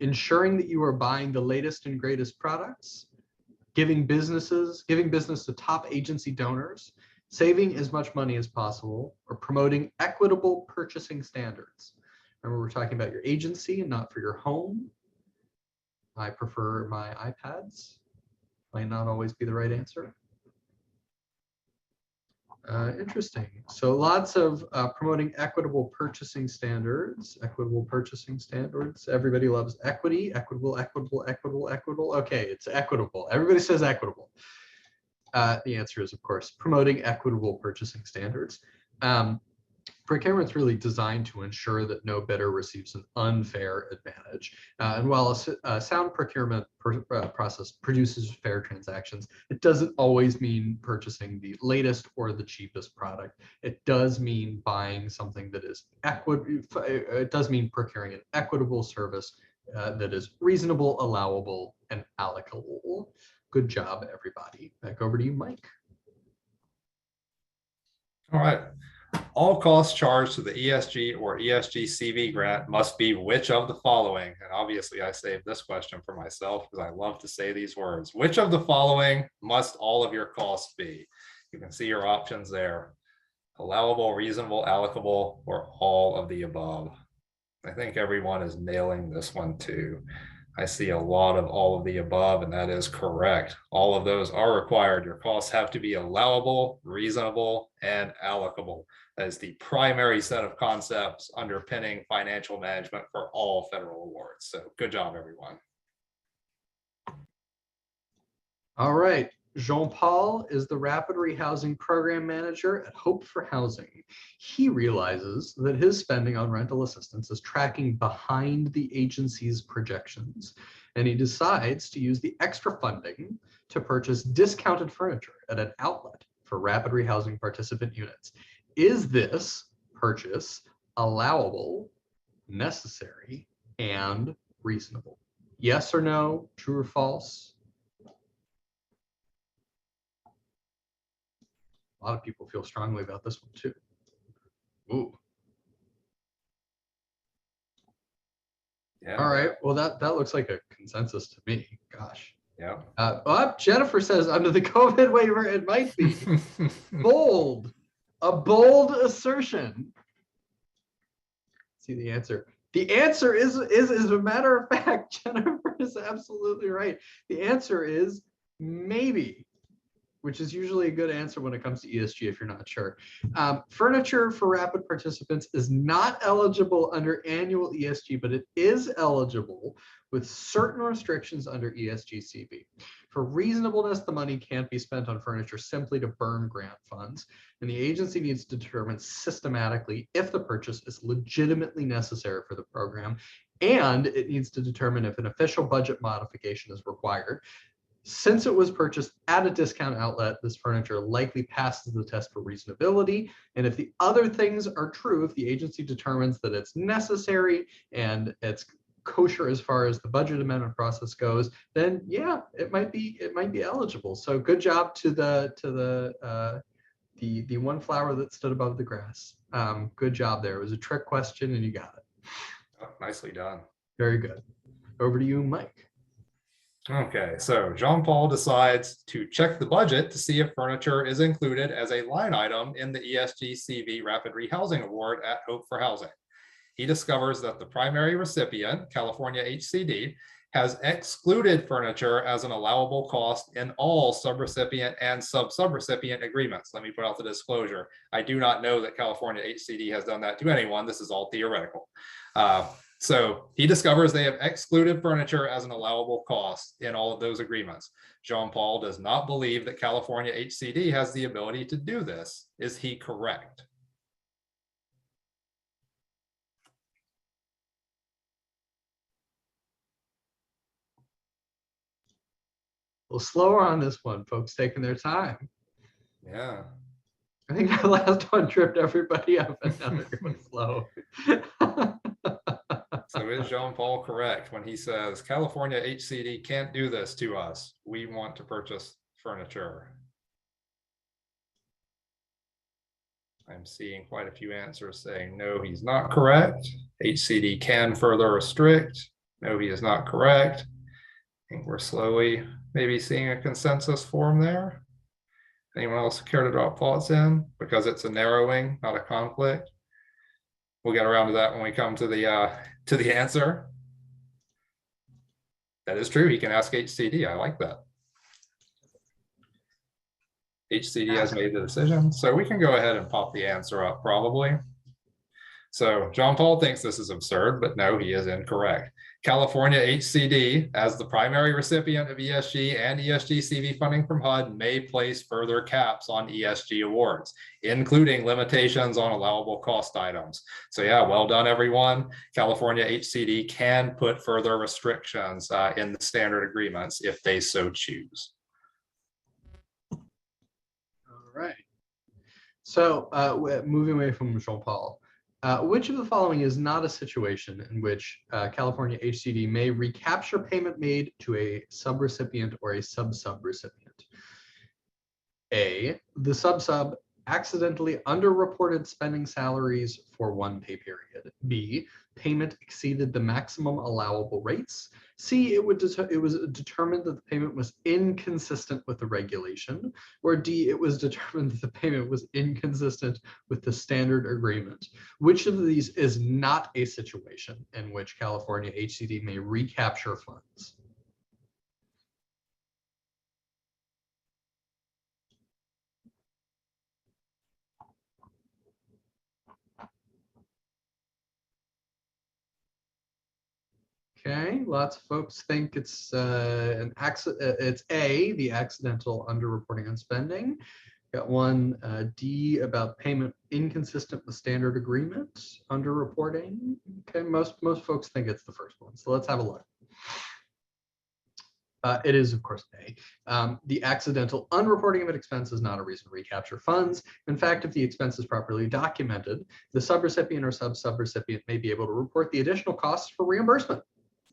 Ensuring that you are buying the latest and greatest products, giving business to top agency donors, saving as much money as possible, or promoting equitable purchasing standards. Remember, we're talking about your agency and not for your home. I prefer my iPads. Might not always be the right answer. Interesting. So lots of promoting equitable purchasing standards. Equitable purchasing standards. Everybody loves equity. Equitable, equitable, equitable, equitable. Okay, it's equitable. Everybody says equitable. The answer is, of course, promoting equitable purchasing standards. Procurement's really designed to ensure that no bidder receives an unfair advantage. And while a sound procurement process produces fair transactions, it doesn't always mean purchasing the latest or the cheapest product. It does mean buying something that is it does mean procuring an equitable service that is reasonable, allowable, and allocable. Good job, everybody. Back over to you, Mike. All right. All costs charged to the ESG or ESG CV grant must be which of the following? And obviously I saved this question for myself because I love to say these words. Which of the following must all of your costs be? You can see your options there. Allowable, reasonable, allocable, or all of the above. I think everyone is nailing this one too. I see a lot of all of the above, and that is correct. All of those are required. Your costs have to be allowable, reasonable, and allocable. That is the primary set of concepts underpinning financial management for all federal awards. So good job, everyone. All right. Jean-Paul is the Rapid Rehousing Program Manager at Hope for Housing. He realizes that his spending on rental assistance is tracking behind the agency's projections, and he decides to use the extra funding to purchase discounted furniture at an outlet for rapid rehousing participant units. Is this purchase allowable, necessary, and reasonable? Yes or no, true or false? A lot of people feel strongly about this one too. Ooh. Yeah. All right. Well, that looks like a consensus to me. Gosh. Yeah. Well, Jennifer says under the COVID waiver, it might be bold. A bold assertion. See the answer. The answer is a matter of fact. Jennifer is absolutely right. The answer is maybe, which is usually a good answer when it comes to ESG if you're not sure. Furniture for rapid participants is not eligible under annual ESG, but it is eligible with certain restrictions under ESG CV. For reasonableness, the money can't be spent on furniture simply to burn grant funds, and the agency needs to determine systematically if the purchase is legitimately necessary for the program, and it needs to determine if an official budget modification is required. Since it was purchased at a discount outlet, this furniture likely passes the test for reasonability. And if the other things are true, if the agency determines that it's necessary and it's kosher as far as the budget amendment process goes, then yeah, it might be eligible. So good job to the one flower that stood above the grass. Good job there. It was a trick question and you got it. Oh, nicely done. Very good. Over to you, Mike. Okay, so Jean-Paul decides to check the budget to see if furniture is included as a line item in the ESG CV Rapid Rehousing Award at Hope for Housing. He discovers that the primary recipient, California HCD, has excluded furniture as an allowable cost in all subrecipient and sub-subrecipient agreements. Let me put out the disclosure. I do not know that California HCD has done that to anyone. This is all theoretical. So he discovers they have excluded furniture as an allowable cost in all of those agreements. Jean-Paul does not believe that California HCD has the ability to do this. Is he correct? A little slower on this one, folks taking their time. Yeah. I think that last one tripped everybody up and now they're going slow. So is Jean-Paul correct when he says California HCD can't do this to us? We want to purchase furniture. I'm seeing quite a few answers saying no, he's not correct. HCD can further restrict. No, he is not correct. I think we're slowly maybe seeing a consensus form there. Anyone else care to drop thoughts in? Because it's a narrowing, not a conflict. We'll get around to that when we come to the answer. That is true. He can ask HCD. I like that. HCD has made the decision, so we can go ahead and pop the answer up probably. So Jean-Paul thinks this is absurd, but no, he is incorrect. California HCD, as the primary recipient of ESG and ESG CV funding from HUD, may place further caps on ESG awards, including limitations on allowable cost items. So yeah, well done, everyone. California HCD can put further restrictions in the standard agreements if they so choose. All right. So moving away from Jean-Paul, which of the following is not a situation in which California HCD may recapture payment made to a subrecipient or a sub-subrecipient? A, the sub-sub accidentally underreported spending salaries for one pay period. B, payment exceeded the maximum allowable rates. C, it was determined that the payment was inconsistent with the regulation. Or D, it was determined that the payment was inconsistent with the standard agreement. Which of these is not a situation in which California HCD may recapture funds? Okay, lots of folks think it's it's A, the accidental underreporting on spending. Got one D about payment inconsistent with standard agreement, underreporting. Okay, most folks think it's the first one. So let's have a look. It is, of course, A. The accidental unreporting of an expense is not a reason to recapture funds. In fact, if the expense is properly documented, the subrecipient or sub-subrecipient may be able to report the additional costs for reimbursement.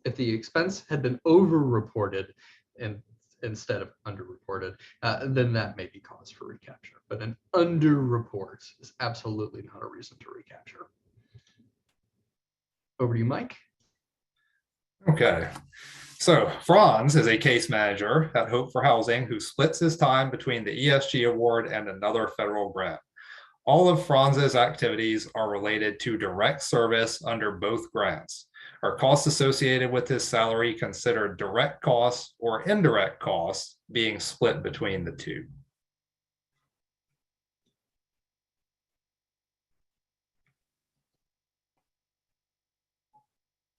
If the expense had been over-reported and instead of underreported, then that may be cause for recapture. But an underreport is absolutely not a reason to recapture. Over to you, Mike. Okay. So Franz is a case manager at Hope for Housing who splits his time between the ESG award and another federal grant. All of Franz's activities are related to direct service under both grants. Are costs associated with his salary considered direct costs or indirect costs being split between the two?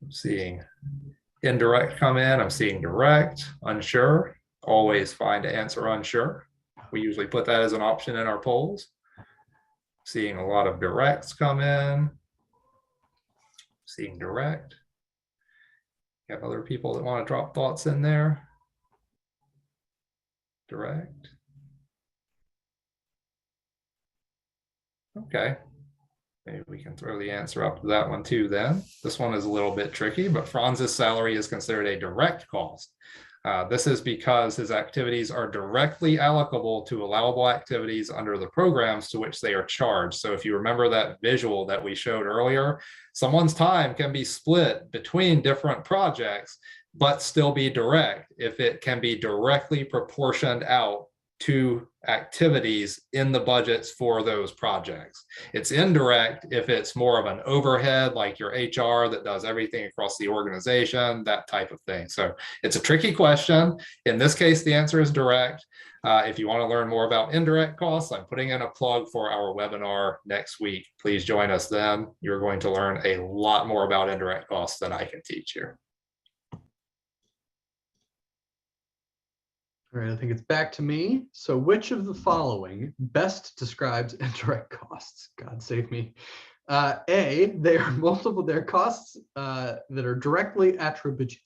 I'm seeing indirect come in. I'm seeing direct, unsure. Always find to answer unsure. We usually put that as an option in our polls. Seeing a lot of directs come in. Seeing direct. You have other people that want to drop thoughts in there. Direct. Okay. Maybe we can throw the answer up to that one too then. This one is a little bit tricky, but Franz's salary is considered a direct cost. This is because his activities are directly allocable to allowable activities under the programs to which they are charged. So if you remember that visual that we showed earlier, someone's time can be split between different projects, but still be direct if it can be directly proportioned out to activities in the budgets for those projects. It's indirect if it's more of an overhead, like your HR that does everything across the organization, that type of thing. So it's a tricky question. In this case, the answer is direct. If you want to learn more about indirect costs, I'm putting in a plug for our webinar next week. Please join us then. You're going to learn a lot more about indirect costs than I can teach you. All right, I think it's back to me. So which of the following best describes indirect costs? God save me. A, they are multiple, they're costs that are directly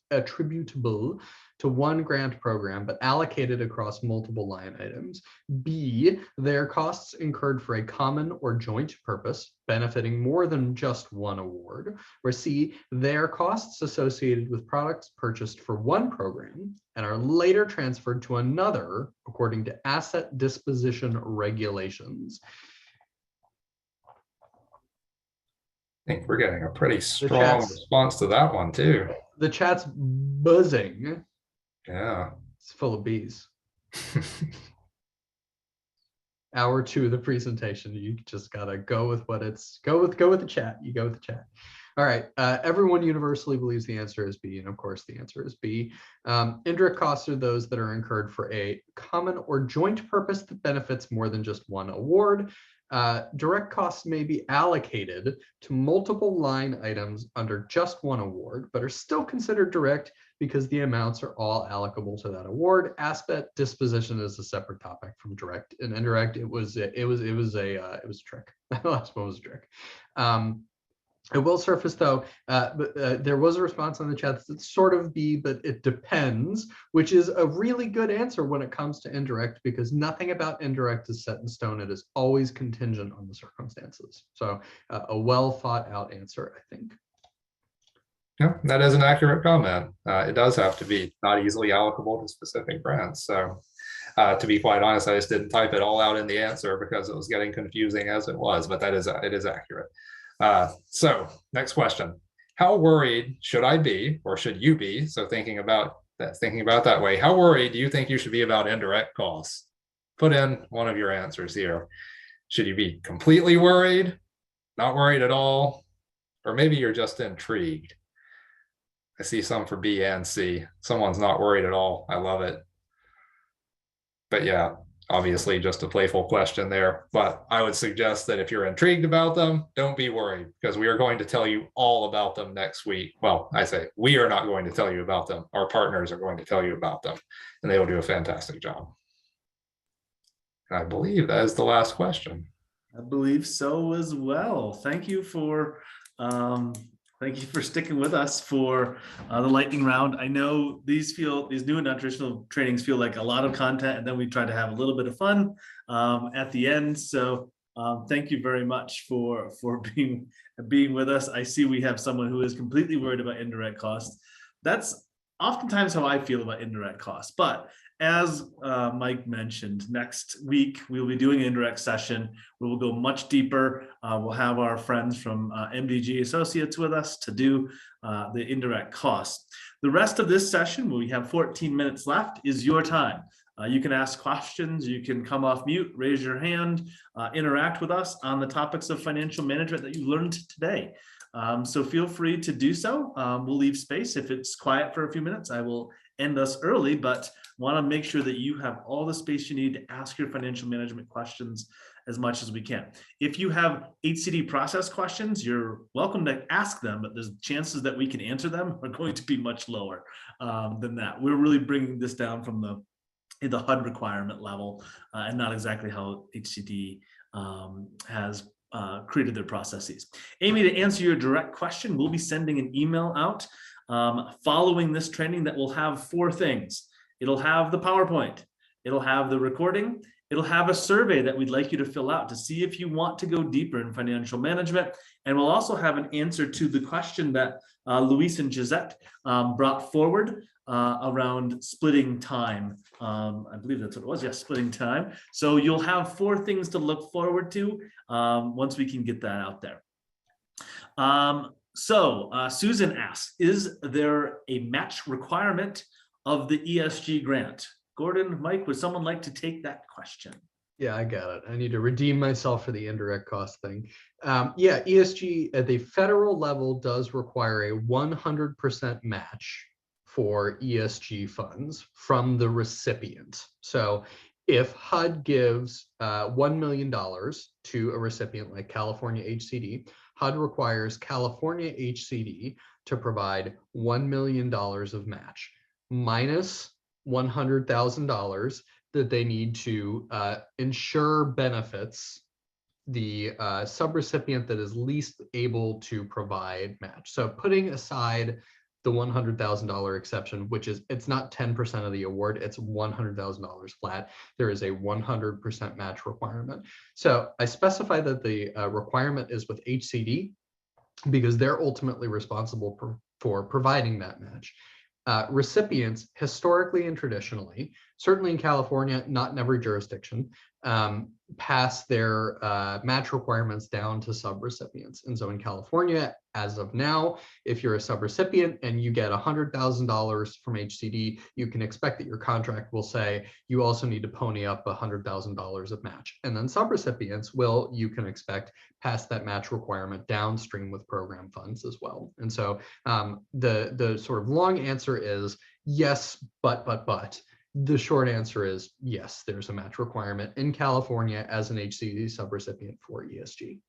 attributable to one grant program, but allocated across multiple line items. B, they are costs incurred for a common or joint purpose, benefiting more than just one award. Or C, they are costs associated with products purchased for one program and are later transferred to another according to asset disposition regulations. I think we're getting a pretty strong response to that one too. The chat's buzzing. Yeah. It's full of bees. Hour 2 of the presentation. You just gotta go with what it's go with the chat. You go with the chat. All right. Everyone universally believes the answer is B, and of course the answer is B. Indirect costs are those that are incurred for a common or joint purpose that benefits more than just one award. Direct costs may be allocated to multiple line items under just one award, but are still considered direct because the amounts are all allocable to that award. Asset disposition is a separate topic from direct and indirect. It was a trick. The last one was a trick. It will surface though, but there was a response on the chat that's sort of B, but it depends, which is a really good answer when it comes to indirect, because nothing about indirect is set in stone. It is always contingent on the circumstances. So a well thought out answer, I think. Yeah, that is an accurate comment. It does have to be not easily allocable to specific grants. So To be quite honest, I just didn't type it all out in the answer because it was getting confusing as it was, but it is accurate. So next question. How worried should I be, or should you be? So thinking about that way, how worried do you think you should be about indirect costs? Put in one of your answers here. Should you be completely worried, not worried at all, or maybe you're just intrigued? I see some for B and C. Someone's not worried at all. I love it. But yeah, obviously just a playful question there. But I would suggest that if you're intrigued about them, don't be worried, because we are going to tell you all about them next week. Well, I say we are not going to tell you about them. Our partners are going to tell you about them, and they will do a fantastic job. And I believe that is the last question. I believe so as well. Thank you for sticking with us for the lightning round. I know these new and non-traditional trainings feel like a lot of content, and then we try to have a little bit of fun at the end. So thank you very much for being with us. I see we have someone who is completely worried about indirect costs. That's oftentimes how I feel about indirect costs. But as Mike mentioned, next week we'll be doing an indirect session where we'll go much deeper. We'll have our friends from MDG Associates with us to do the indirect costs. The rest of this session, where we have 14 minutes left, is your time. You can ask questions, you can come off mute, raise your hand, interact with us on the topics of financial management that you learned today. So feel free to do so. We'll leave space. If it's quiet for a few minutes, I will end us early, but want to make sure that you have all the space you need to ask your financial management questions as much as we can. If you have HCD process questions, you're welcome to ask them, but there's chances that we can answer them are going to be much lower than that. We're really bringing this down from the HUD requirement level and not exactly how HCD has created their processes. Amy, to answer your direct question, we'll be sending an email out following this training that will have 4 things. It'll have the PowerPoint, it'll have the recording, it'll have a survey that we'd like you to fill out to see if you want to go deeper in financial management. And we'll also have an answer to the question that Luis and Gisette brought forward around splitting time. I believe that's what it was. Yes, splitting time. So you'll have 4 things to look forward to once we can get that out there. Susan asks, is there a match requirement of the ESG grant? Gordon, Mike, would someone like to take that question? Yeah, I got it. I need to redeem myself for the indirect cost thing. Yeah, ESG at the federal level does require a 100% match for ESG funds from the recipient. So if HUD gives $1 million to a recipient like California HCD, HUD requires California HCD to provide $1 million of match minus $100,000 that they need to ensure benefits the subrecipient that is least able to provide match. So putting aside the $100,000 exception, which is, it's not 10% of the award, it's $100,000 flat. There is a 100% match requirement. So I specify that the requirement is with HCD because they're ultimately responsible for providing that match. Recipients, historically and traditionally, certainly in California, not in every jurisdiction, pass their match requirements down to subrecipients. And so in California, as of now, if you're a subrecipient and you get $100,000 from HCD, you can expect that your contract will say you also need to pony up $100,000 of match. And then subrecipients will, you can expect, pass that match requirement downstream with program funds as well. And so the sort of long answer is yes, but. The short answer is yes, there's a match requirement in California as an HCD subrecipient for ESG.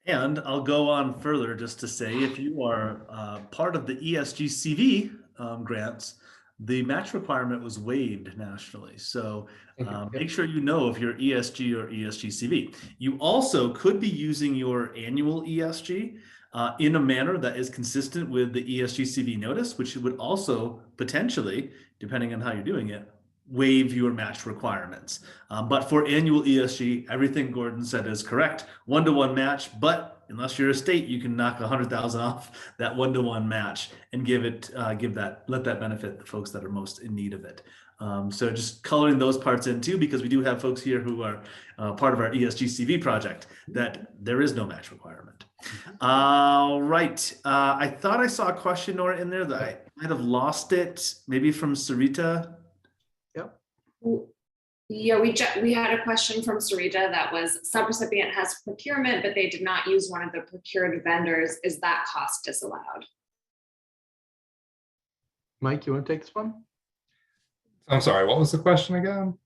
And I'll go on further just to say, if you are part of the ESG CV grants, the match requirement was waived nationally. So make sure you know if you're ESG or ESG CV. You also could be using your annual ESG in a manner that is consistent with the ESG CV notice, which would also potentially, depending on how you're doing it, waive your match requirements. But for annual ESG, everything Gordon said is correct. 1-to-1 match, but unless you're a state, you can knock 100,000 off that 1-to-1 match and let that benefit the folks that are most in need of it. So just coloring those parts in too, because we do have folks here who are part of our ESG CV project, that there is no match requirement. All right. I thought I saw a question, Nora, in there that I might have lost it, maybe from Sarita. Yep. Yeah, we had a question from Sarita that was subrecipient has procurement, but they did not use one of the procured vendors. Is that cost disallowed? Mike, you want to take this one? I'm sorry, what was the question again?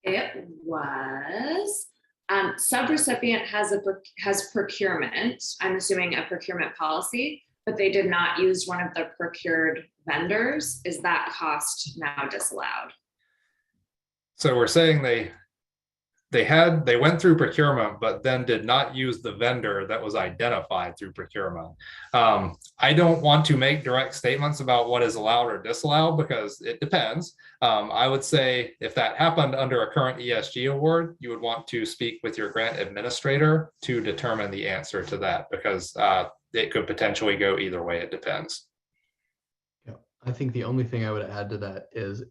It was subrecipient has procurement. I'm assuming a procurement policy, but they did not use one of the procured vendors. Is that cost now disallowed? So we're saying they went through procurement, but then did not use the vendor that was identified through procurement. I don't want to make direct statements about what is allowed or disallowed because it depends. I would say if that happened under a current ESG award, you would want to speak with your grant administrator to determine the answer to that, because it could potentially go either way. It depends. Yeah, I think the only thing I would add to that is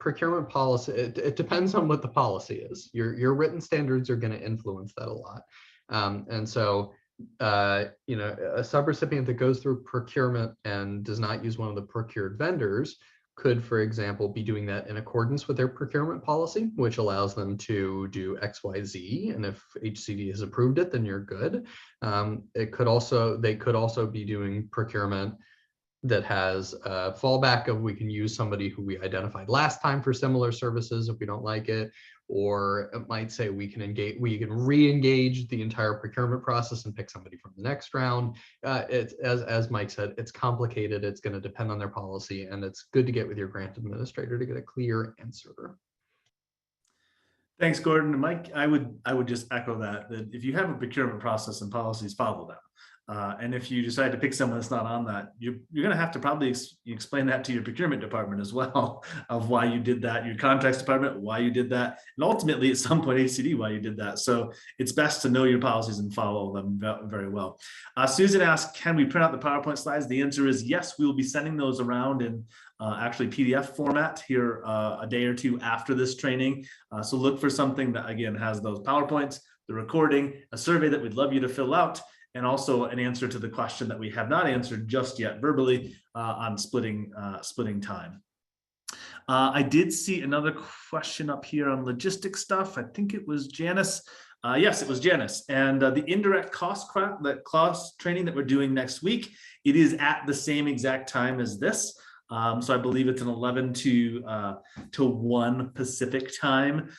procurement policy, it depends on what the policy is. Your written standards are going to influence that a lot. And so, a subrecipient that goes through procurement and does not use one of the procured vendors could, for example, be doing that in accordance with their procurement policy, which allows them to do X, Y, Z. And if HCD has approved it, then you're good. They could also be doing procurement that has a fallback of we can use somebody who we identified last time for similar services if we don't like it, or it might say we can re-engage the entire procurement process and pick somebody from the next round. It's as Mike said, it's complicated. It's going to depend on their policy, and it's good to get with your grant administrator to get a clear answer. Thanks, Gordon. And Mike, I would just echo that if you have a procurement process and policies, follow them. And if you decide to pick someone that's not on that, you're going to have to probably explain that to your procurement department as well, of why you did that, your contracts department, why you did that, and ultimately at some point HCD, why you did that. So it's best to know your policies and follow them very well. Susan asked, can we print out the PowerPoint slides? The answer is yes, we will be sending those around in actually PDF format here a day or two after this training. So look for something that, again, has those PowerPoints, the recording, a survey that we'd love you to fill out, and also an answer to the question that we have not answered just yet verbally on splitting time. I did see another question up here on logistics stuff. I think it was Janice. Yes, it was Janice. And the indirect cost training that we're doing next week, it is at the same exact time as this. So I believe it's an 11 to 1 Pacific time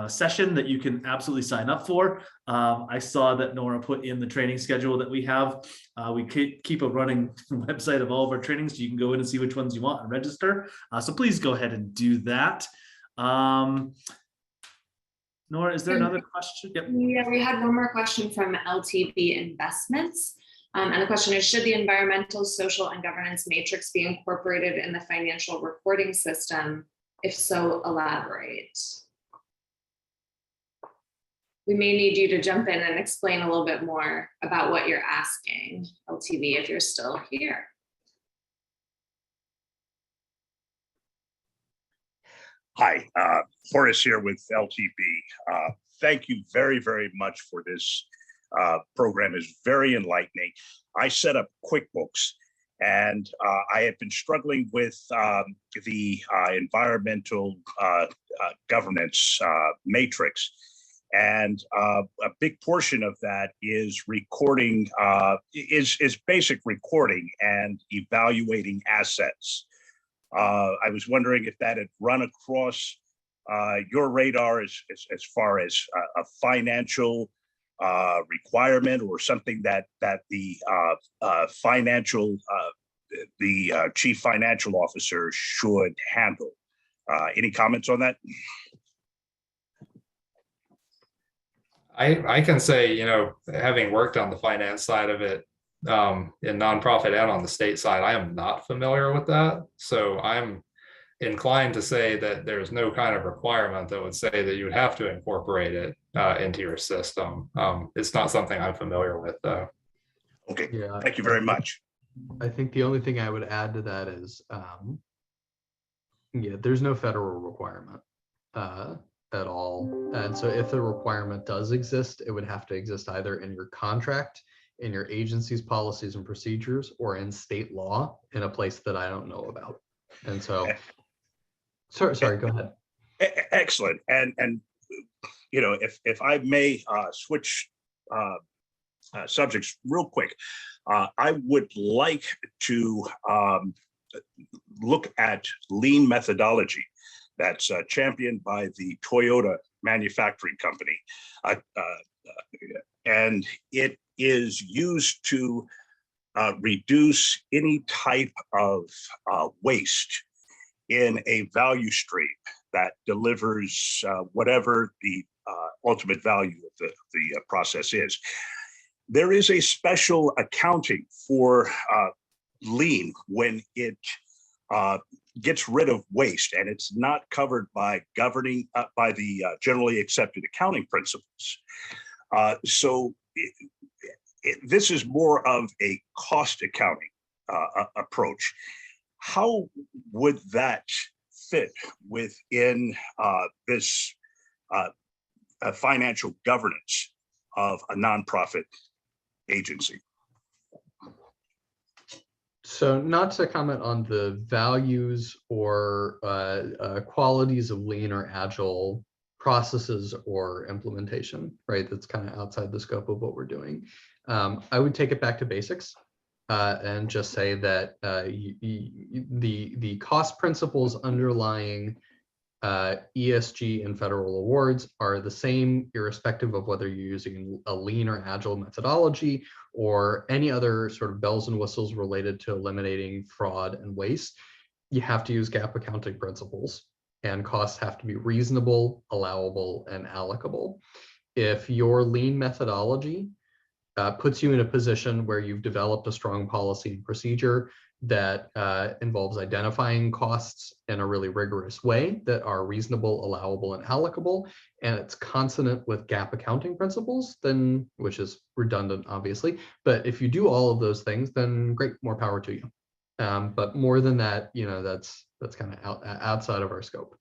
session that you can absolutely sign up for. I saw that Nora put in the training schedule that we have. We keep a running website of all of our trainings, so you can go in and see which ones you want and register. So please go ahead and do that. Nora, is there another question? Yep. Yeah, we had one more question from LTB Investments. And the question is, should the environmental, social, and governance matrix be incorporated in the financial reporting system? If so, elaborate. We may need you to jump in and explain a little bit more about what you're asking, LTV, if you're still here. Hi, Horace here with LTB. Thank you very, very much for this program. Is very enlightening. I set up QuickBooks, and I have been struggling with the environmental governance matrix, and a big portion of that is recording, is basic recording and evaluating assets. I was wondering if that had run across your radar as far as a financial requirement, or something that the chief financial officer should handle. Any comments on that? I can say, having worked on the finance side of it in nonprofit and on the state side, I am not familiar with that. So I'm inclined to say that there's no kind of requirement that would say that you would have to incorporate it into your system. It's not something I'm familiar with, though. Okay, Yeah, thank you very much. I think the only thing I would add to that is, yeah, there's no federal requirement at all. And so if the requirement does exist, it would have to exist either in your contract, in your agency's policies and procedures, or in state law in a place that I don't know about. And so, sorry, go ahead. Excellent. And you know, if I may switch subjects real quick, I would like to look at lean methodology that's championed by the Toyota manufacturing company. And it is used to reduce any type of waste in a value stream that delivers whatever the ultimate value of the process is. There is a special accounting for lean when it gets rid of waste, and it's not covered by governing by the generally accepted accounting principles. So this is more of a cost accounting approach. How would that fit within this financial governance of a nonprofit agency? So not to comment on the values or qualities of lean or agile processes or implementation, right? That's kind of outside the scope of what we're doing. I would take it back to basics and just say that the cost principles underlying ESG and federal awards are the same, irrespective of whether you're using a lean or agile methodology or any other sort of bells and whistles related to eliminating fraud and waste. You have to use GAAP accounting principles, and costs have to be reasonable, allowable, and allocable. If your lean methodology puts you in a position where you've developed a strong policy and procedure that involves identifying costs in a really rigorous way that are reasonable, allowable, and allocable, and it's consonant with GAAP accounting principles, then, which is redundant, obviously, but if you do all of those things, then great, more power to you. But more than that, you know, that's kind of outside of our scope.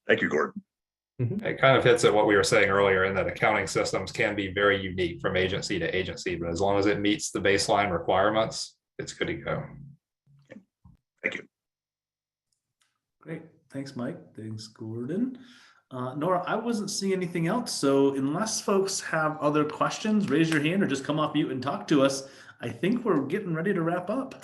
Thank you, Gordon. It kind of hits at what we were saying earlier in that accounting systems can be very unique from agency to agency, but as long as it meets the baseline requirements, it's good to go. Thank you. Great. Thanks, Mike. Thanks, Gordon. Nora, I wasn't seeing anything else. So unless folks have other questions, raise your hand or just come off mute and talk to us. I think we're getting ready to wrap up.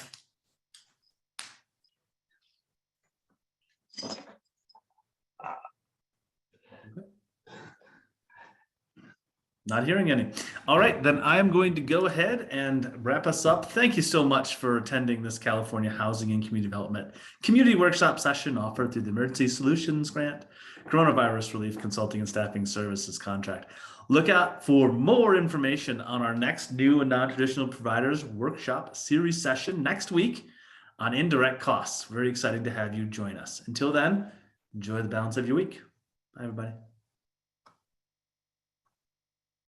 Not hearing any. All right, then I am going to go ahead and wrap us up. Thank you so much for attending this California Housing and Community Development Community Workshop session offered through the Emergency Solutions Grant, Coronavirus Relief Consulting and Staffing Services Contract. Look out for more information on our next new and non-traditional providers workshop series session next week on indirect costs. Very exciting to have you join us. Until then, enjoy the balance of your week. Bye, everybody.